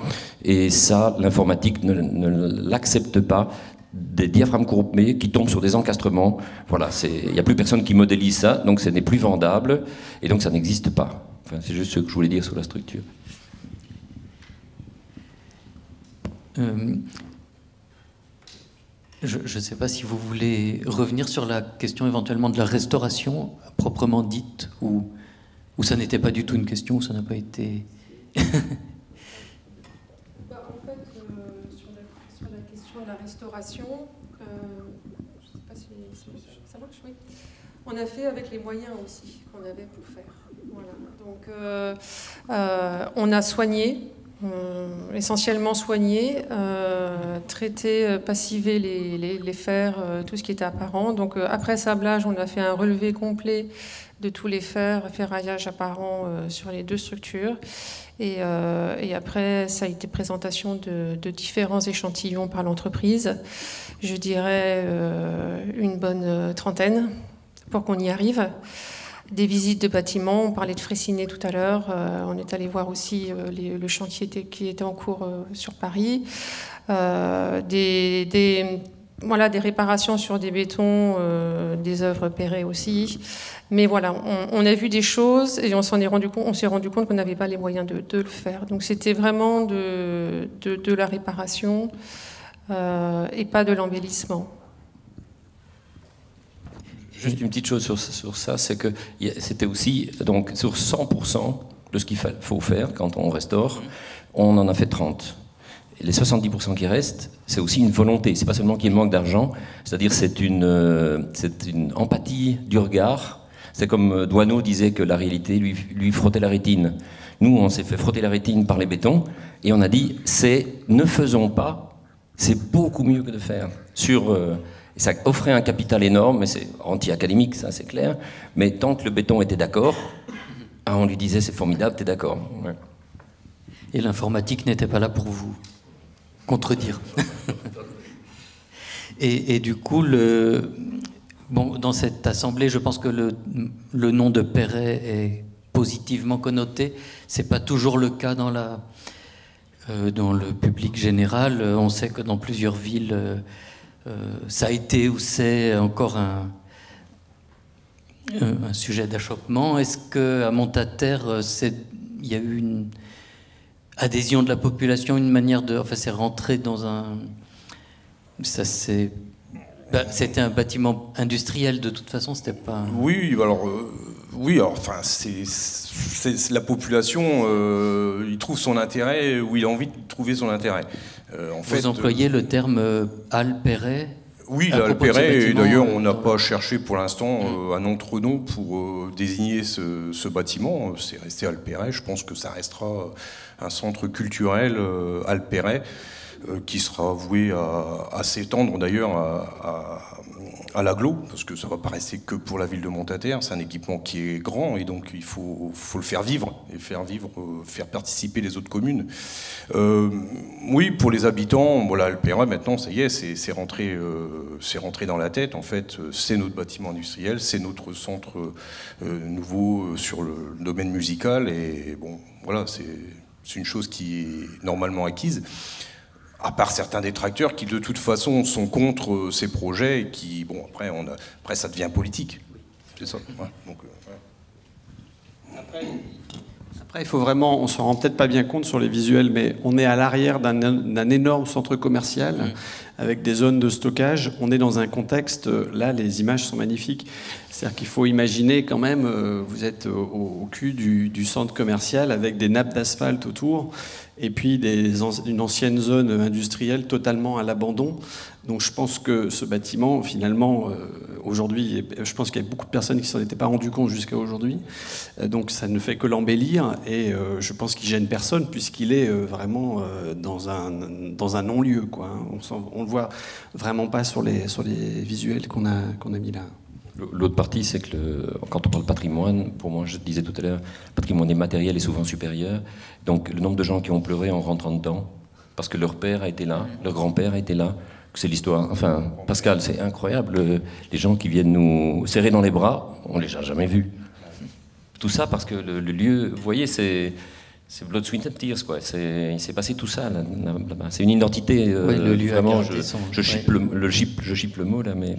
et ça, l'informatique ne l'accepte pas, des diaphragmes courbés qui tombent sur des encastrements. Voilà, il n'y a plus personne qui modélise ça, donc ce n'est plus vendable, et donc ça n'existe pas. Enfin, c'est juste ce que je voulais dire sur la structure. Je ne sais pas si vous voulez revenir sur la question éventuellement de la restauration proprement dite, ou ça n'était pas du tout une question, ou ça n'a pas été... En fait, sur la question de la restauration, je ne sais pas si ça marche, oui. On a fait avec les moyens aussi qu'on avait pour faire. Voilà. Donc, on a soigné, essentiellement soigné, traité, passivé les fers, tout ce qui était apparent. Donc, après sablage, on a fait un relevé complet de tous les ferraillages apparents sur les 2 structures. Et après, ça a été présentation de différents échantillons par l'entreprise. Je dirais une bonne trentaine pour qu'on y arrive. Des visites de bâtiments, on parlait de Fraissinet tout à l'heure, on est allé voir aussi le chantier qui était en cours sur Paris. Voilà, des réparations sur des bétons, des œuvres Perret aussi. Mais voilà, on a vu des choses et on s'est rendu compte qu'on n'avait pas les moyens de le faire. Donc c'était vraiment de la réparation et pas de l'embellissement. Juste une petite chose sur ça, c'est que c'était aussi, donc sur 100% de ce qu'il faut faire quand on restaure, on en a fait 30. Et les 70% qui restent, c'est aussi une volonté, c'est pas seulement qu'il manque d'argent, c'est-à-dire c'est une empathie du regard. C'est comme Doisneau disait que la réalité lui frottait la rétine. Nous, on s'est fait frotter la rétine par les bétons, et on a dit, ne faisons pas, c'est beaucoup mieux que de faire. Ça offrait un capital énorme, mais c'est anti-académique, ça c'est clair. Mais tant que le béton était d'accord, on lui disait c'est formidable, t'es d'accord. Ouais. Et l'informatique n'était pas là pour vous contredire. et du coup, dans cette assemblée, je pense que le nom de Perret est positivement connoté. C'est pas toujours le cas dans le public général. On sait que dans plusieurs villes, ça a été ou c'est encore un sujet d'achoppement. Est-ce qu'à Montataire, il y a eu une adhésion de la population, une manière de... Enfin, c'est rentré dans un... C'était un bâtiment industriel, de toute façon, c'était pas... Oui, alors... enfin, c'est la population, il trouve son intérêt où il a envie de trouver son intérêt. Vous employez le terme Halle Perret? Oui, la Halle Perret, et d'ailleurs on n'a pas cherché pour l'instant un autre nom pour désigner ce bâtiment. C'est resté Halle Perret. Je pense que ça restera un centre culturel Halle Perret qui sera voué à s'étendre d'ailleurs à l'agglo, parce que ça ne va pas rester que pour la ville de Montataire. C'est un équipement qui est grand et donc il faut le faire vivre et faire participer les autres communes. Oui, pour les habitants, voilà, le Perret maintenant, ça y est, c'est rentré dans la tête. En fait, c'est notre bâtiment industriel, c'est notre centre nouveau sur le domaine musical et bon, voilà, c'est une chose qui est normalement acquise. À part certains détracteurs qui de toute façon sont contre ces projets et qui, bon, après ça devient politique. C'est ça. Ouais, donc, ouais. Après, il faut vraiment, on s'en rend peut-être pas bien compte sur les visuels, mais on est à l'arrière d'un énorme centre commercial avec des zones de stockage. On est dans un contexte, là, les images sont magnifiques. C'est-à-dire qu'il faut imaginer quand même, vous êtes au cul du centre commercial avec des nappes d'asphalte autour et puis une ancienne zone industrielle totalement à l'abandon. Donc je pense que ce bâtiment, finalement, aujourd'hui, je pense qu'il y a beaucoup de personnes qui ne s'en étaient pas rendues compte jusqu'à aujourd'hui. Donc ça ne fait que l'embellir et je pense qu'il gêne personne puisqu'il est vraiment dans un non-lieu, quoi. On le voit vraiment pas sur les visuels qu'on a mis là. L'autre partie, c'est que quand on parle patrimoine, pour moi, je disais tout à l'heure, le patrimoine immatériel est souvent supérieur. Donc le nombre de gens qui ont pleuré en rentrant dedans, parce que leur père a été là, leur grand-père a été là, c'est l'histoire. Enfin, Pascal, c'est incroyable, les gens qui viennent nous serrer dans les bras, on les a jamais vus. Tout ça parce que le lieu, vous voyez, c'est Blood, Sweat and Tears, quoi. Il s'est passé tout ça là-bas. C'est une identité. Oui, le lieu vraiment, je chipe le mot là, mais.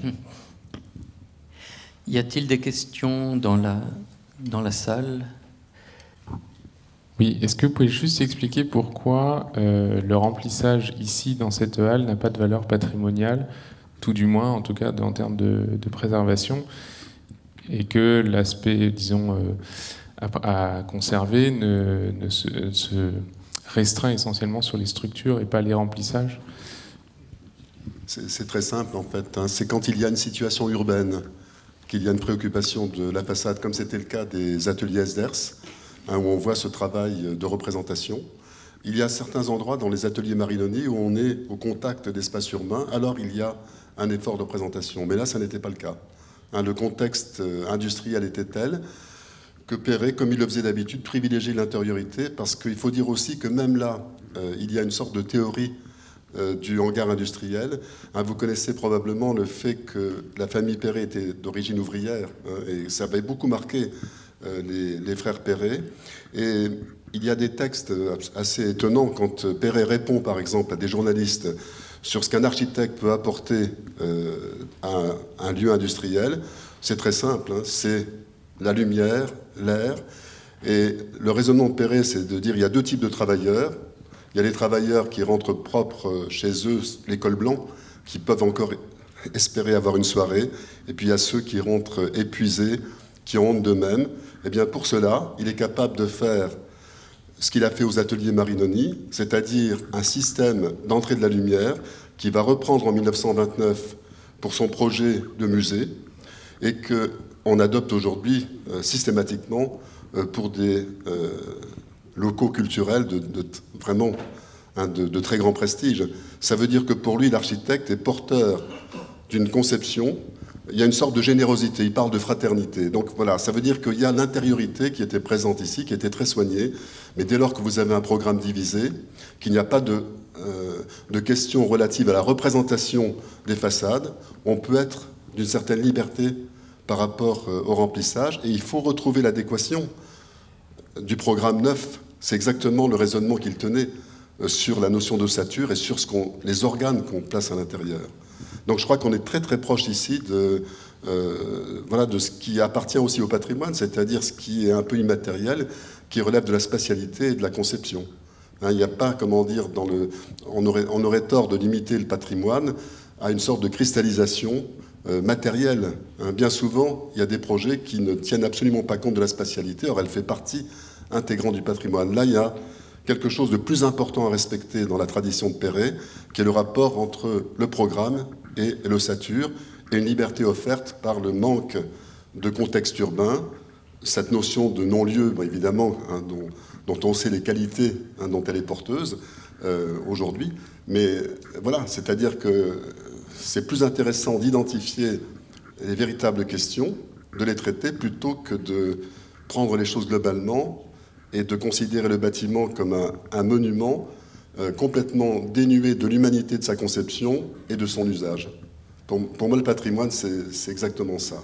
Y a-t-il des questions dans la salle? Oui, est-ce que vous pouvez juste expliquer pourquoi le remplissage ici, dans cette halle, n'a pas de valeur patrimoniale, tout du moins, en tout cas, en termes de préservation, et que l'aspect, disons, à conserver se restreint essentiellement sur les structures et pas les remplissages? C'est très simple, en fait. Hein. C'est quand il y a une situation urbaine qu'il y a une préoccupation de la façade, comme c'était le cas des ateliers Esders, hein, où on voit ce travail de représentation. Il y a certains endroits dans les ateliers Marinoni où on est au contact d'espaces urbains, alors il y a un effort de présentation. Mais là, ça n'était pas le cas. Le contexte industriel était tel que Perret, comme il le faisait d'habitude, privilégiait l'intériorité, parce qu'il faut dire aussi que même là, il y a une sorte de théorie du hangar industriel. Vous connaissez probablement le fait que la famille Perret était d'origine ouvrière, et ça avait beaucoup marqué les frères Perret. Et il y a des textes assez étonnants quand Perret répond, par exemple, à des journalistes sur ce qu'un architecte peut apporter à un lieu industriel. C'est très simple, c'est la lumière, l'air. Et le raisonnement de Perret, c'est de dire qu'il y a deux types de travailleurs. Il y a les travailleurs qui rentrent propres chez eux, les cols blancs, qui peuvent encore espérer avoir une soirée. Et puis il y a ceux qui rentrent épuisés, qui ont honte d'eux-mêmes. Eh bien, pour cela, il est capable de faire ce qu'il a fait aux ateliers Marinoni, c'est-à-dire un système d'entrée de la lumière qui va reprendre en 1929 pour son projet de musée et qu'on adopte aujourd'hui systématiquement pour des locaux culturels vraiment de très grand prestige. Ça veut dire que pour lui, l'architecte est porteur d'une conception. Il y a une sorte de générosité, il parle de fraternité. Donc voilà, ça veut dire qu'il y a l'intériorité qui était présente ici, qui était très soignée, mais dès lors que vous avez un programme divisé, qu'il n'y a pas de questions relatives à la représentation des façades, on peut être d'une certaine liberté par rapport au remplissage, et il faut retrouver l'adéquation du programme neuf. C'est exactement le raisonnement qu'il tenait sur la notion d'ossature et sur les organes qu'on place à l'intérieur. Donc je crois qu'on est très très proche ici de ce qui appartient aussi au patrimoine, c'est-à-dire ce qui est un peu immatériel, qui relève de la spatialité et de la conception. Il n'y a pas, comment dire, on aurait tort de limiter le patrimoine à une sorte de cristallisation matérielle. Bien souvent, il y a des projets qui ne tiennent absolument pas compte de la spatialité, or elle fait partie intégrante du patrimoine. Là, il y a quelque chose de plus important à respecter dans la tradition de Perret, qui est le rapport entre le programme et l'ossature, et une liberté offerte par le manque de contexte urbain, cette notion de non-lieu, évidemment, dont on sait les qualités dont elle est porteuse aujourd'hui, mais voilà, c'est-à-dire que c'est plus intéressant d'identifier les véritables questions, de les traiter, plutôt que de prendre les choses globalement et de considérer le bâtiment comme un monument complètement dénué de l'humanité de sa conception et de son usage. Pour moi, le patrimoine, c'est exactement ça.